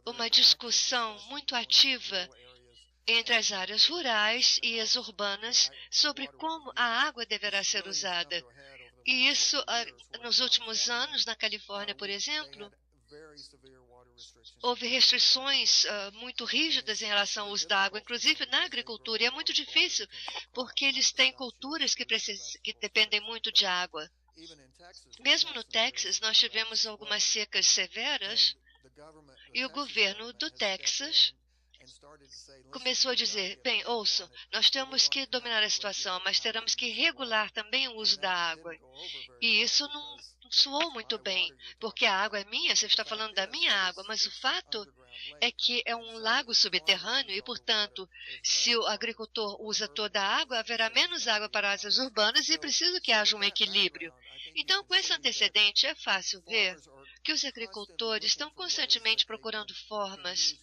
uma discussão muito ativa entre as áreas rurais e as urbanas sobre como a água deverá ser usada. E isso, nos últimos anos, na Califórnia, por exemplo, houve restrições muito rígidas em relação ao uso da água, inclusive na agricultura. E é muito difícil, porque eles têm culturas que dependem muito de água. Mesmo no Texas, nós tivemos algumas secas severas e o governo do Texas começou a dizer, bem, ouçam, nós temos que dominar a situação, mas teremos que regular também o uso da água. E isso não soou muito bem, porque a água é minha, você está falando da minha água, mas o fato é que é um lago subterrâneo e, portanto, se o agricultor usa toda a água, haverá menos água para as áreas urbanas e é preciso que haja um equilíbrio. Então, com esse antecedente, é fácil ver que os agricultores estão constantemente procurando formas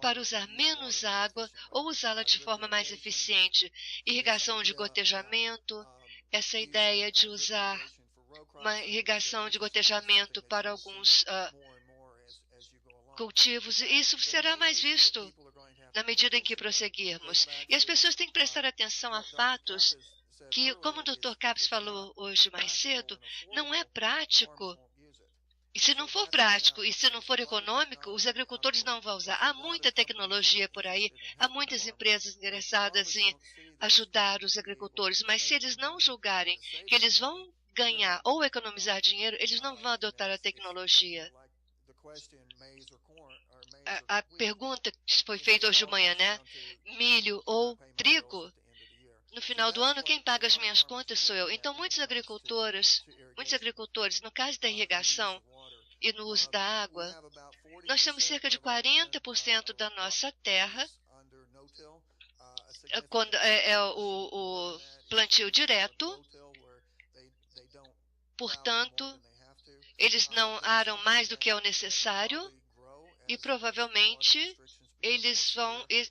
para usar menos água ou usá-la de forma mais eficiente. Irrigação de gotejamento, essa ideia de usar uma irrigação de gotejamento para alguns cultivos, isso será mais visto na medida em que prosseguirmos. E as pessoas têm que prestar atenção a fatos que, como o Dr. Capps falou hoje mais cedo, não é prático. E se não for prático e se não for econômico, os agricultores não vão usar. Há muita tecnologia por aí, há muitas empresas interessadas em ajudar os agricultores, mas se eles não julgarem que eles vão ganhar ou economizar dinheiro, eles não vão adotar a tecnologia. A pergunta que foi feita hoje de manhã, né? Milho ou trigo? No final do ano, quem paga as minhas contas sou eu. Então, muitos agricultores, no caso da irrigação e no uso da água, nós temos cerca de 40% da nossa terra, quando é o plantio direto. Portanto, eles não aram mais do que é o necessário e provavelmente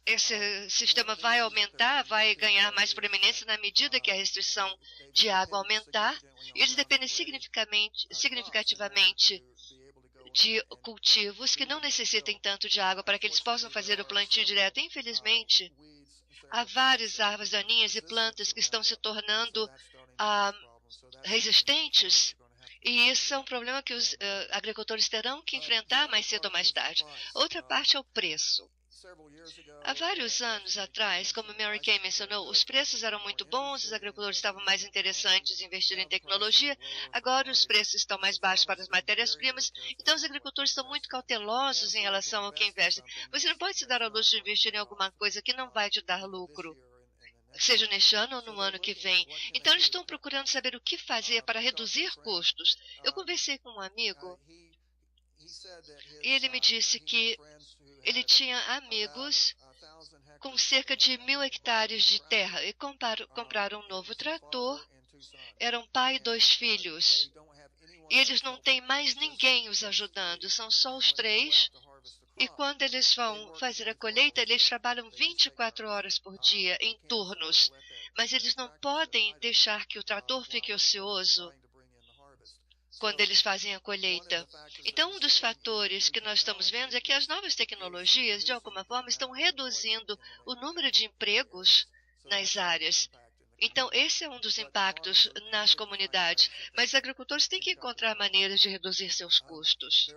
esse sistema vai aumentar, vai ganhar mais proeminência na medida que a restrição de água aumentar. E eles dependem significativamente de cultivos que não necessitem tanto de água para que eles possam fazer o plantio direto. Infelizmente, há várias árvores daninhas e plantas que estão se tornando resistentes, e isso é um problema que os agricultores terão que enfrentar mais cedo ou mais tarde. Outra parte é o preço. Há vários anos atrás, como Mary Kay mencionou, os preços eram muito bons, os agricultores estavam mais interessantes em investir em tecnologia. Agora os preços estão mais baixos para as matérias-primas, então os agricultores estão muito cautelosos em relação ao que investem. Você não pode se dar ao luxo de investir em alguma coisa que não vai te dar lucro, seja neste ano ou no ano que vem. Então eles estão procurando saber o que fazer para reduzir custos. Eu conversei com um amigo e ele me disse que ele tinha amigos com cerca de 1.000 hectares de terra e compraram um novo trator. Eram pai e 2 filhos. E eles não têm mais ninguém os ajudando, são só os 3. E quando eles vão fazer a colheita, eles trabalham 24 horas por dia, em turnos. Mas eles não podem deixar que o trator fique ocioso quando eles fazem a colheita. Então, um dos fatores que nós estamos vendo é que as novas tecnologias, de alguma forma, estão reduzindo o número de empregos nas áreas. Então, esse é um dos impactos nas comunidades. Mas os agricultores têm que encontrar maneiras de reduzir seus custos.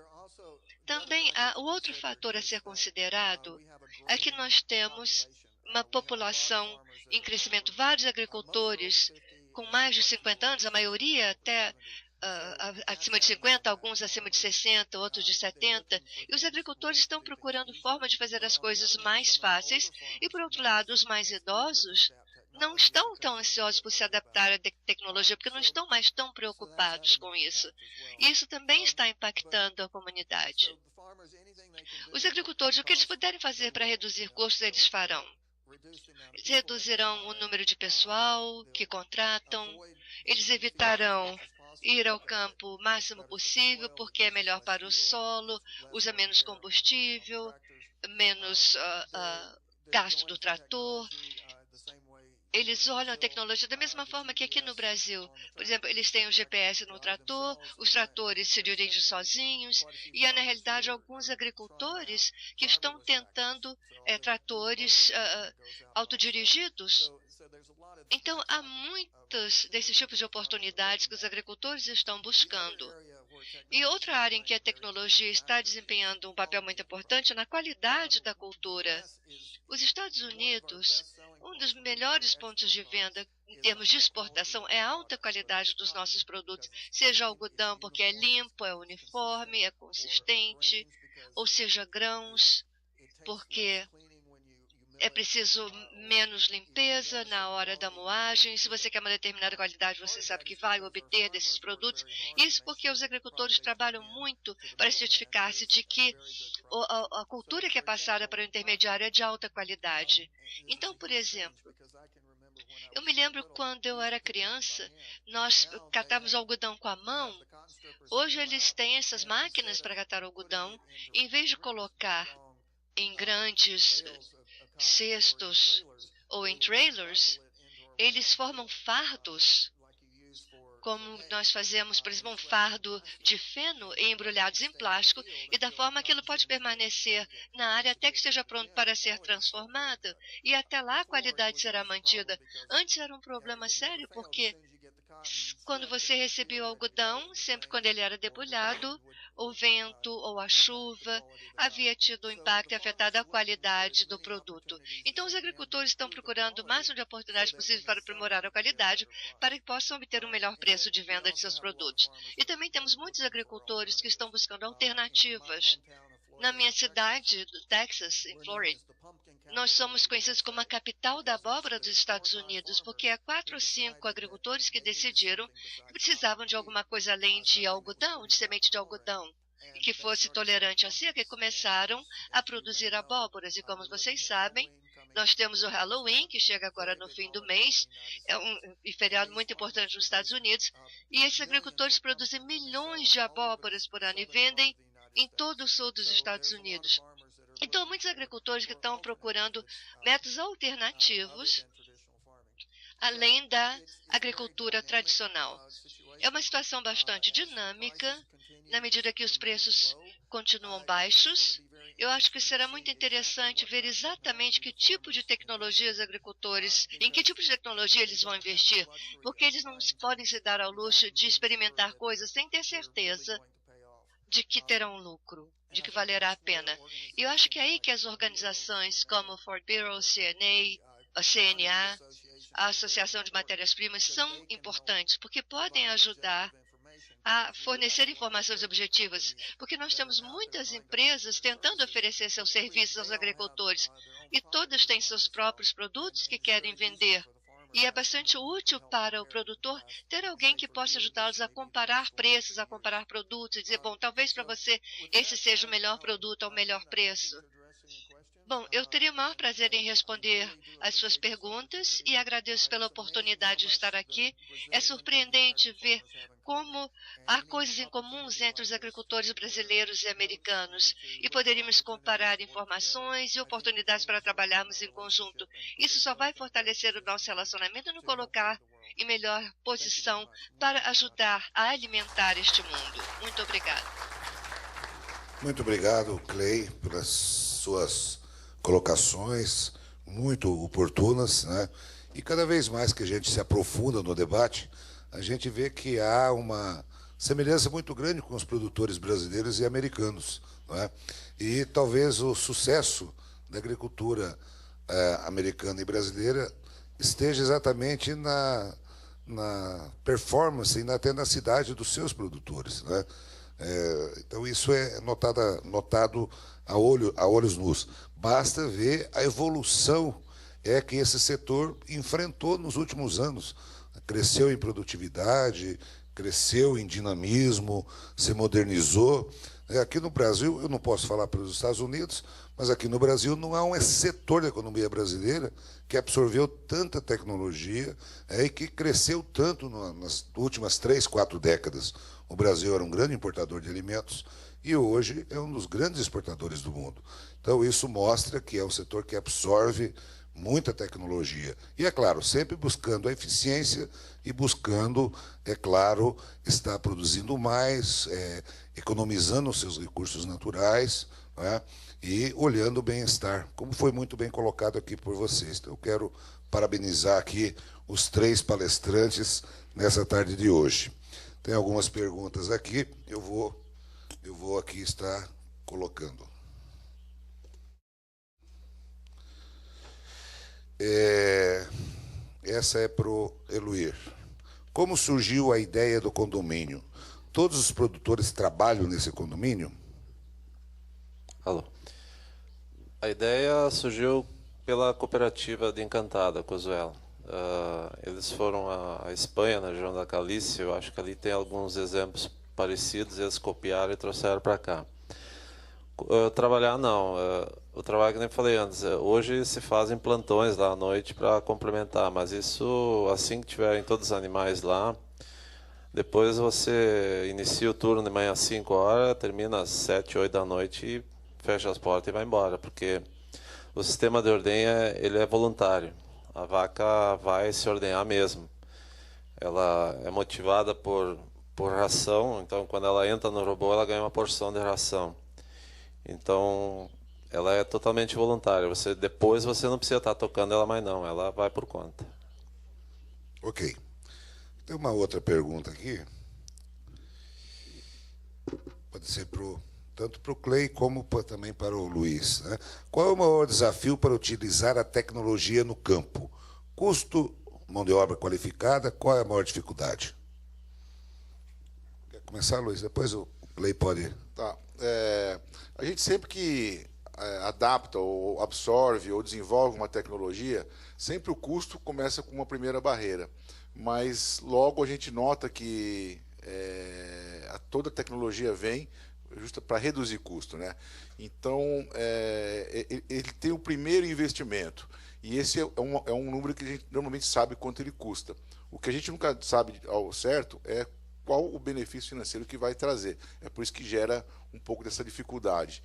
Também, o outro fator a ser considerado é que nós temos uma população em crescimento. Vários agricultores com mais de 50 anos, a maioria até acima de 50, alguns acima de 60, outros de 70, e os agricultores estão procurando forma de fazer as coisas mais fáceis, e por outro lado, os mais idosos não estão tão ansiosos por se adaptar à tecnologia, porque não estão mais tão preocupados com isso. E isso também está impactando a comunidade. Os agricultores, o que eles puderem fazer para reduzir custos, eles farão. Eles reduzirão o número de pessoal que contratam, eles evitarão ir ao campo o máximo possível, porque é melhor para o solo, usa menos combustível, menos gasto do trator. Eles olham a tecnologia da mesma forma que aqui no Brasil. Por exemplo, eles têm o GPS no trator, os tratores se dirigem sozinhos, e há, na realidade, alguns agricultores que estão tentando tratores autodirigidos. Então, há muitos desses tipos de oportunidades que os agricultores estão buscando. E outra área em que a tecnologia está desempenhando um papel muito importante é na qualidade da cultura. Os Estados Unidos, um dos melhores pontos de venda em termos de exportação é a alta qualidade dos nossos produtos, seja algodão porque é limpo, é uniforme, é consistente, ou seja grãos, porque é preciso menos limpeza na hora da moagem. Se você quer uma determinada qualidade, você sabe que vai obter desses produtos. Isso porque os agricultores trabalham muito para certificar-se de que a cultura que é passada para o intermediário é de alta qualidade. Então, por exemplo, eu me lembro quando eu era criança, nós catávamos algodão com a mão. Hoje eles têm essas máquinas para catar algodão. Em vez de colocar em grandes cestos ou em trailers, eles formam fardos, como nós fazemos, por exemplo, um fardo de feno embrulhados em plástico, e da forma que ele pode permanecer na área até que esteja pronto para ser transformado, e até lá a qualidade será mantida. Antes era um problema sério, porque quando você recebia o algodão, sempre quando ele era debulhado, o vento ou a chuva havia tido um impacto e afetado a qualidade do produto. Então, os agricultores estão procurando o máximo de oportunidades possíveis para aprimorar a qualidade, para que possam obter um melhor preço de venda de seus produtos. E também temos muitos agricultores que estão buscando alternativas. Na minha cidade, do Texas, em Florida, nós somos conhecidos como a capital da abóbora dos Estados Unidos, porque há 4 ou 5 agricultores que decidiram que precisavam de alguma coisa além de algodão, de semente de algodão, e que fosse tolerante à seca, e começaram a produzir abóboras. E como vocês sabem, nós temos o Halloween, que chega agora no fim do mês, é um feriado muito importante nos Estados Unidos, e esses agricultores produzem milhões de abóboras por ano e vendem em todo o sul dos Estados Unidos. Então, há muitos agricultores que estão procurando métodos alternativos, além da agricultura tradicional. É uma situação bastante dinâmica, na medida que os preços continuam baixos. Eu acho que será muito interessante ver exatamente que tipo de tecnologia os agricultores, em que tipo de tecnologia eles vão investir, porque eles não podem se dar ao luxo de experimentar coisas sem ter certeza de que terão lucro, de que valerá a pena. E eu acho que é aí que as organizações como o Ford Bureau, a CNA, a Associação de Matérias-Primas são importantes, porque podem ajudar a fornecer informações objetivas, porque nós temos muitas empresas tentando oferecer seus serviços aos agricultores, e todas têm seus próprios produtos que querem vender. E é bastante útil para o produtor ter alguém que possa ajudá-los a comparar preços, a comparar produtos, e dizer, bom, talvez para você esse seja o melhor produto ao melhor preço. Bom, eu teria o maior prazer em responder às suas perguntas e agradeço pela oportunidade de estar aqui. É surpreendente ver como há coisas em comuns entre os agricultores brasileiros e americanos, e poderíamos comparar informações e oportunidades para trabalharmos em conjunto. Isso só vai fortalecer o nosso relacionamento e nos colocar em melhor posição para ajudar a alimentar este mundo. Muito obrigada. Muito obrigado, Clay, pelas suas colocações muito oportunas, né? E cada vez mais que a gente se aprofunda no debate, a gente vê que há uma semelhança muito grande com os produtores brasileiros e americanos, não é? E talvez o sucesso da agricultura americana e brasileira esteja exatamente na performance e até na cidade dos seus produtores, né? Então isso é notado a olhos nus. Basta ver a evolução que esse setor enfrentou nos últimos anos. Cresceu em produtividade, cresceu em dinamismo, se modernizou. Aqui no Brasil, eu não posso falar para os Estados Unidos, mas aqui no Brasil não há um setor da economia brasileira que absorveu tanta tecnologia e que cresceu tanto nas últimas 3, 4 décadas. O Brasil era um grande importador de alimentos e hoje é um dos grandes exportadores do mundo. Então, isso mostra que é um setor que absorve muita tecnologia. E, é claro, sempre buscando a eficiência e buscando, é claro, estar produzindo mais, economizando os seus recursos naturais, né, e olhando o bem-estar, como foi muito bem colocado aqui por vocês. Então, eu quero parabenizar aqui os 3 palestrantes nessa tarde de hoje. Tem algumas perguntas aqui, eu vou aqui estar colocando. Essa é para o Eluir. Como surgiu a ideia do condomínio? Todos os produtores trabalham nesse condomínio? Alô. A ideia surgiu pela cooperativa de Encantada, Cozuela. Eles foram à Espanha, na região da Galícia, eu acho que ali tem alguns exemplos parecidos, eles copiaram e trouxeram para cá. Trabalhar não, o trabalho que nem falei antes, hoje se fazem plantões lá à noite para complementar, mas isso assim que tiverem todos os animais lá, depois você inicia o turno de manhã às 5 horas, termina às 7, 8 da noite e fecha as portas e vai embora, porque o sistema de ordenha ele é voluntário, a vaca vai se ordenhar mesmo, ela é motivada por ração, então quando ela entra no robô ela ganha uma porção de ração. Então, ela é totalmente voluntária. Depois você não precisa estar tocando ela mais não, ela vai por conta. Ok. Tem uma outra pergunta aqui. Pode ser tanto para o Clay como também para o Luiz, né? Qual é o maior desafio para utilizar a tecnologia no campo? Custo, mão de obra qualificada, qual é a maior dificuldade? Quer começar, Luiz? Depois o Clay pode... Tá. A gente sempre que adapta ou absorve ou desenvolve uma tecnologia, sempre o custo começa com uma primeira barreira. Mas logo a gente nota que toda tecnologia vem justa para reduzir custo, né? Então, ele tem o primeiro investimento. E esse é um número que a gente normalmente sabe quanto ele custa. O que a gente nunca sabe ao certo é qual o benefício financeiro que vai trazer. É por isso que gera um pouco dessa dificuldade.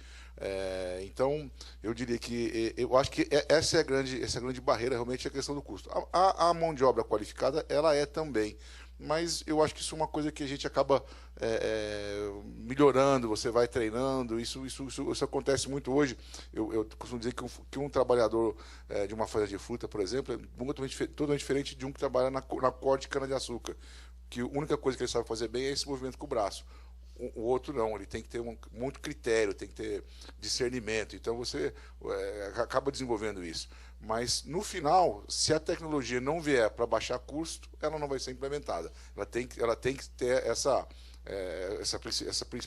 Então, eu diria que eu acho que essa é a grande barreira, realmente, a questão do custo. A mão de obra qualificada, ela é também. Mas eu acho que isso é uma coisa que a gente acaba melhorando, você vai treinando, isso acontece muito hoje. Eu costumo dizer que um trabalhador de uma fazenda de fruta, por exemplo, é totalmente diferente de um que trabalha na corte de cana-de-açúcar, que a única coisa que ele sabe fazer bem é esse movimento com o braço. O outro não, ele tem que ter muito critério, tem que ter discernimento. Então você acaba desenvolvendo isso. Mas no final, se a tecnologia não vier para baixar custo, ela não vai ser implementada. Ela tem que ter essa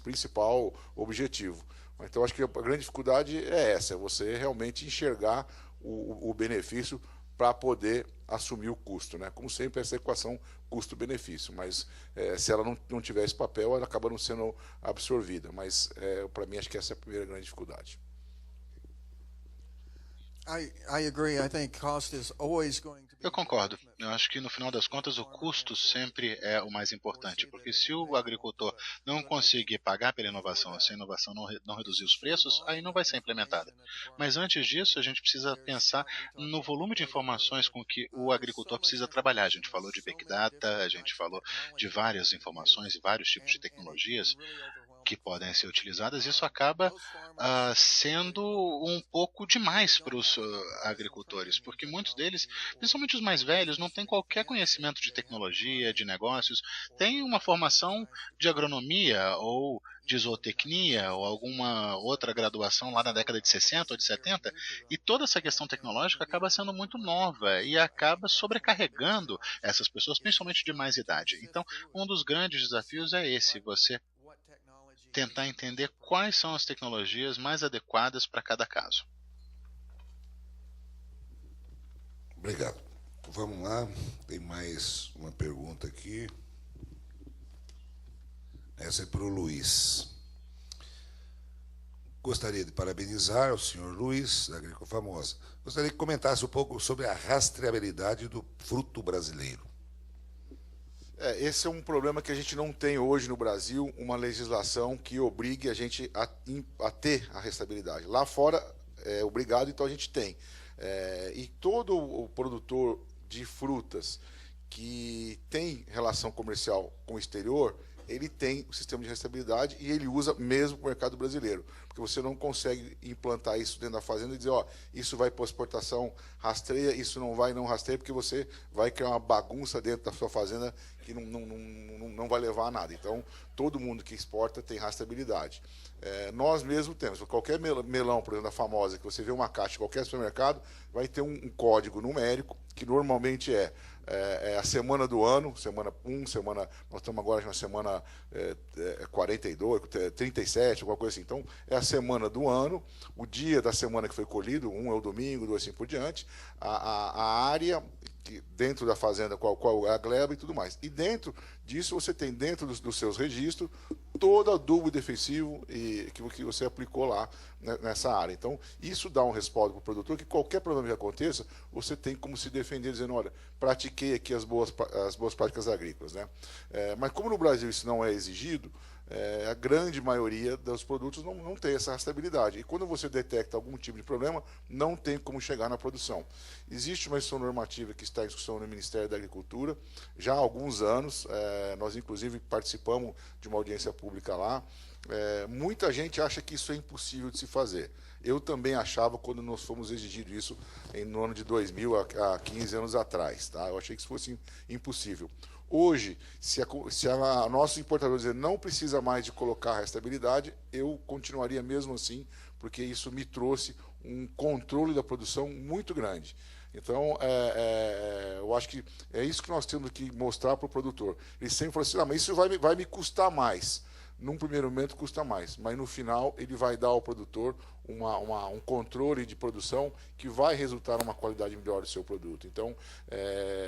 principal objetivo. Então acho que a grande dificuldade é essa, é você realmente enxergar o benefício para poder assumir o custo, né? Como sempre, essa equação custo-benefício, mas se ela não tiver esse papel, ela acaba não sendo absorvida. Mas, para mim, acho que essa é a primeira grande dificuldade. Eu concordo. Eu acho que, no final das contas, o custo sempre é o mais importante, porque se o agricultor não conseguir pagar pela inovação, se a inovação não reduzir os preços, aí não vai ser implementada. Mas antes disso, a gente precisa pensar no volume de informações com que o agricultor precisa trabalhar. A gente falou de Big Data, a gente falou de várias informações e vários tipos de tecnologias. que podem ser utilizadas, isso acaba sendo um pouco demais para os agricultores, porque muitos deles, principalmente os mais velhos, não têm qualquer conhecimento de tecnologia, de negócios, têm uma formação de agronomia ou de zootecnia ou alguma outra graduação lá na década de 60 ou de 70, e toda essa questão tecnológica acaba sendo muito nova e acaba sobrecarregando essas pessoas, principalmente de mais idade. Então, um dos grandes desafios é esse, você tentar entender quais são as tecnologias mais adequadas para cada caso. Obrigado. Vamos lá, tem mais uma pergunta aqui. Essa é para o Luiz. Gostaria de parabenizar o senhor Luiz, da Agricofamosa. Gostaria que comentasse um pouco sobre a rastreabilidade do fruto brasileiro. Esse é um problema que a gente não tem hoje no Brasil, uma legislação que obrigue a gente a ter a rastreabilidade. Lá fora é obrigado, então a gente tem. E todo o produtor de frutas que tem relação comercial com o exterior, ele tem o sistema de rastreabilidade e ele usa mesmo para o mercado brasileiro. Porque você não consegue implantar isso dentro da fazenda e dizer, ó, isso vai para exportação, rastreia, isso não vai, não rastreia, porque você vai criar uma bagunça dentro da sua fazenda que não vai levar a nada. Então, todo mundo que exporta tem rastreabilidade. Nós mesmos temos. Qualquer melão, por exemplo, da Famosa, que você vê uma caixa em qualquer supermercado, vai ter um código numérico, que normalmente é a semana do ano, semana 1, nós estamos agora na semana 42, 37, alguma coisa assim. Então, é a semana do ano, o dia da semana que foi colhido, um é o domingo, 2 assim por diante, a área dentro da fazenda, qual é a gleba e tudo mais. E dentro disso, você tem dentro dos seus registros todo adubo defensivo que você aplicou lá nessa área. Então, isso dá um respaldo para o produtor que qualquer problema que aconteça, você tem como se defender, dizendo, olha, pratiquei aqui as boas práticas agrícolas. Né? Mas como no Brasil isso não é exigido, a grande maioria dos produtos não tem essa rastreabilidade. E quando você detecta algum tipo de problema, não tem como chegar na produção. Existe uma instrução normativa que está em discussão no Ministério da Agricultura, já há alguns anos, nós inclusive participamos de uma audiência pública lá. Muita gente acha que isso é impossível de se fazer. Eu também achava quando nós fomos exigidos isso no ano de 2000, há 15 anos atrás. Tá? Eu achei que isso fosse impossível. Hoje, se a nosso importador dizer não precisa mais de colocar a rastreabilidade, eu continuaria mesmo assim, porque isso me trouxe um controle da produção muito grande. Então, eu acho que é isso que nós temos que mostrar para o produtor. Ele sempre fala assim, mas isso vai me custar mais. Num primeiro momento custa mais, mas no final ele vai dar ao produtor um controle de produção que vai resultar numa qualidade melhor do seu produto. Então,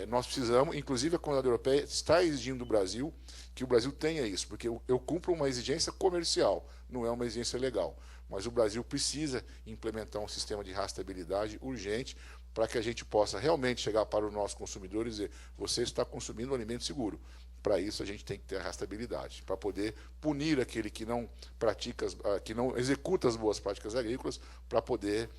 nós precisamos, inclusive a Comunidade Europeia está exigindo do Brasil que o Brasil tenha isso, porque eu cumpro uma exigência comercial, não é uma exigência legal. Mas o Brasil precisa implementar um sistema de rastreabilidade urgente para que a gente possa realmente chegar para o nosso consumidor e dizer, você está consumindo um alimento seguro. Para isso a gente tem que ter a rastreabilidade, para poder punir aquele que não pratica, que não executa as boas práticas agrícolas, para poder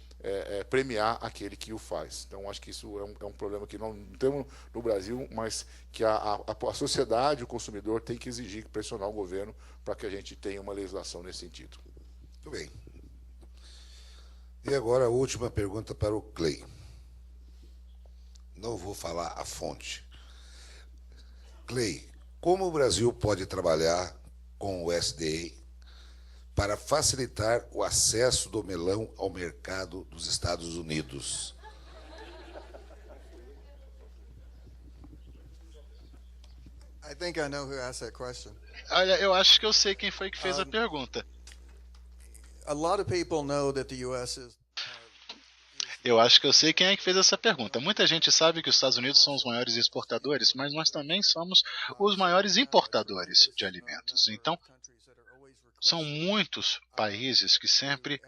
premiar aquele que o faz. Então acho que isso é um problema que não temos no Brasil, mas que a sociedade, o consumidor tem que exigir, pressionar o governo para que a gente tenha uma legislação nesse sentido. Muito bem. E agora a última pergunta para o Clay. Não vou falar a fonte. Clay, como o Brasil pode trabalhar com o USDA para facilitar o acesso do melão ao mercado dos Estados Unidos? I think I know who asked that question. Olha, eu acho que eu sei quem foi que fez a pergunta. A lot of people know that the US is Eu acho que eu sei quem é que fez essa pergunta. Muita gente sabe que os Estados Unidos são os maiores exportadores, mas nós também somos os maiores importadores de alimentos. Então, são muitos países que sempre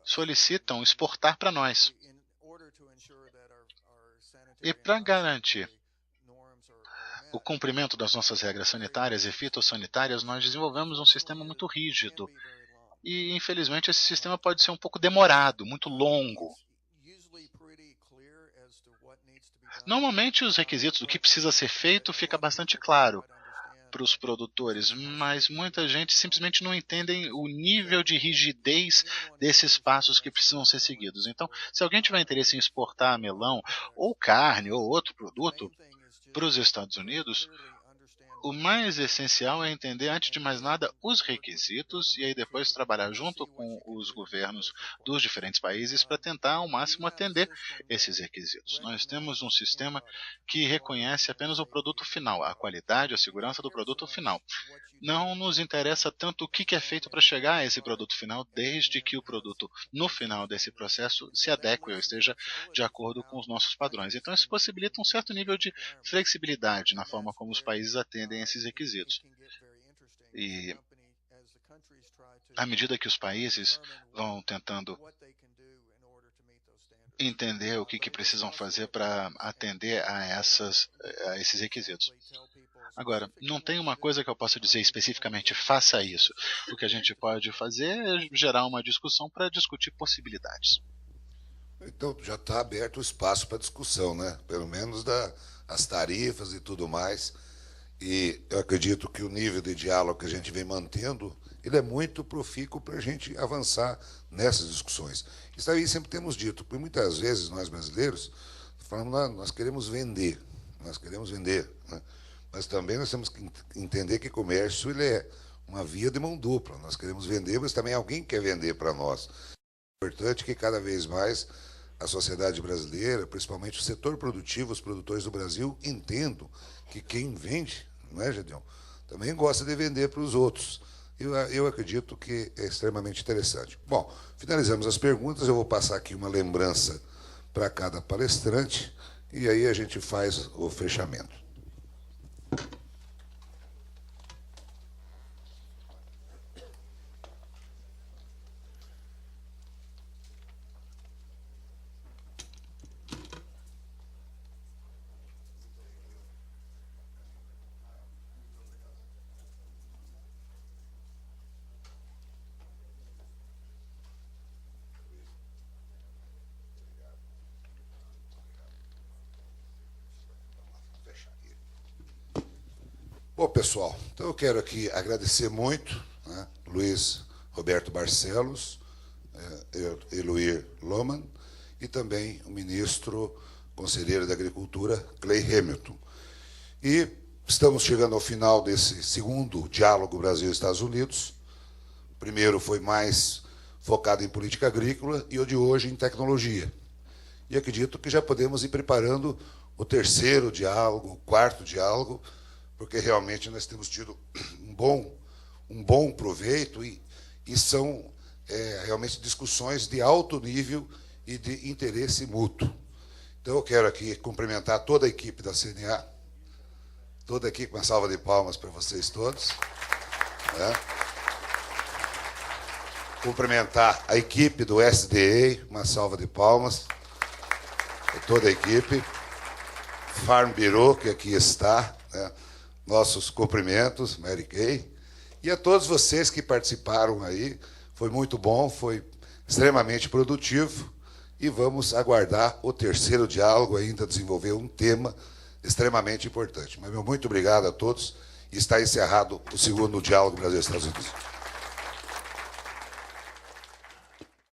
solicitam exportar para nós. E para garantir o cumprimento das nossas regras sanitárias e fitossanitárias, nós desenvolvemos um sistema muito rígido. E, infelizmente, esse sistema pode ser um pouco demorado, muito longo. Normalmente, os requisitos do que precisa ser feito fica bastante claro. para os produtores, mas muita gente simplesmente não entende o nível de rigidez desses passos que precisam ser seguidos. Então, se alguém tiver interesse em exportar melão ou carne ou outro produto para os Estados Unidos, o mais essencial é entender, antes de mais nada, os requisitos e aí depois trabalhar junto com os governos dos diferentes países para tentar ao máximo atender esses requisitos. Nós temos um sistema que reconhece apenas o produto final, a qualidade, a segurança do produto final. Não nos interessa tanto o que é feito para chegar a esse produto final, desde que o produto, no final desse processo, se adeque ou esteja de acordo com os nossos padrões. Então, isso possibilita um certo nível de flexibilidade na forma como os países atendem esses requisitos. E, à medida que os países vão tentando entender o que precisam fazer para atender a esses requisitos. Agora, não tem uma coisa que eu possa dizer especificamente, faça isso. O que a gente pode fazer é gerar uma discussão para discutir possibilidades. Então, já está aberto o espaço para discussão, né? Pelo menos as tarifas e tudo mais. E eu acredito que o nível de diálogo que a gente vem mantendo, ele é muito profícuo para a gente avançar nessas discussões. Isso aí sempre temos dito, porque muitas vezes nós brasileiros falamos, nós queremos vender, né? Mas também nós temos que entender que comércio ele é uma via de mão dupla. Nós queremos vender, mas também alguém quer vender para nós. É importante que cada vez mais a sociedade brasileira, principalmente o setor produtivo, os produtores do Brasil, entendam que quem vende, não é, Gedeon, também gosta de vender para os outros. Eu acredito que é extremamente interessante. Bom, finalizamos as perguntas. Eu vou passar aqui uma lembrança para cada palestrante e aí a gente faz o fechamento. Bom, pessoal, então eu quero aqui agradecer muito, né, Luiz Roberto Barcelos, Eloir Lohmann, e também o ministro conselheiro da Agricultura, Clay Hamilton. E estamos chegando ao final desse segundo diálogo Brasil-Estados Unidos. O primeiro foi mais focado em política agrícola e o de hoje em tecnologia. E acredito que já podemos ir preparando o terceiro diálogo, o quarto diálogo, porque realmente nós temos tido um bom proveito e são realmente discussões de alto nível e de interesse mútuo. Então eu quero aqui cumprimentar toda a equipe da CNA, toda a equipe, uma salva de palmas para vocês todos. Né? Cumprimentar a equipe do SDA, uma salva de palmas para toda a equipe. Farm Bureau, que aqui está, né? Nossos cumprimentos, Mary Kay, e a todos vocês que participaram aí. Foi muito bom, foi extremamente produtivo, e vamos aguardar o terceiro diálogo, ainda desenvolver um tema extremamente importante. Mas meu muito obrigado a todos, e está encerrado o segundo diálogo Brasil-Estados Unidos.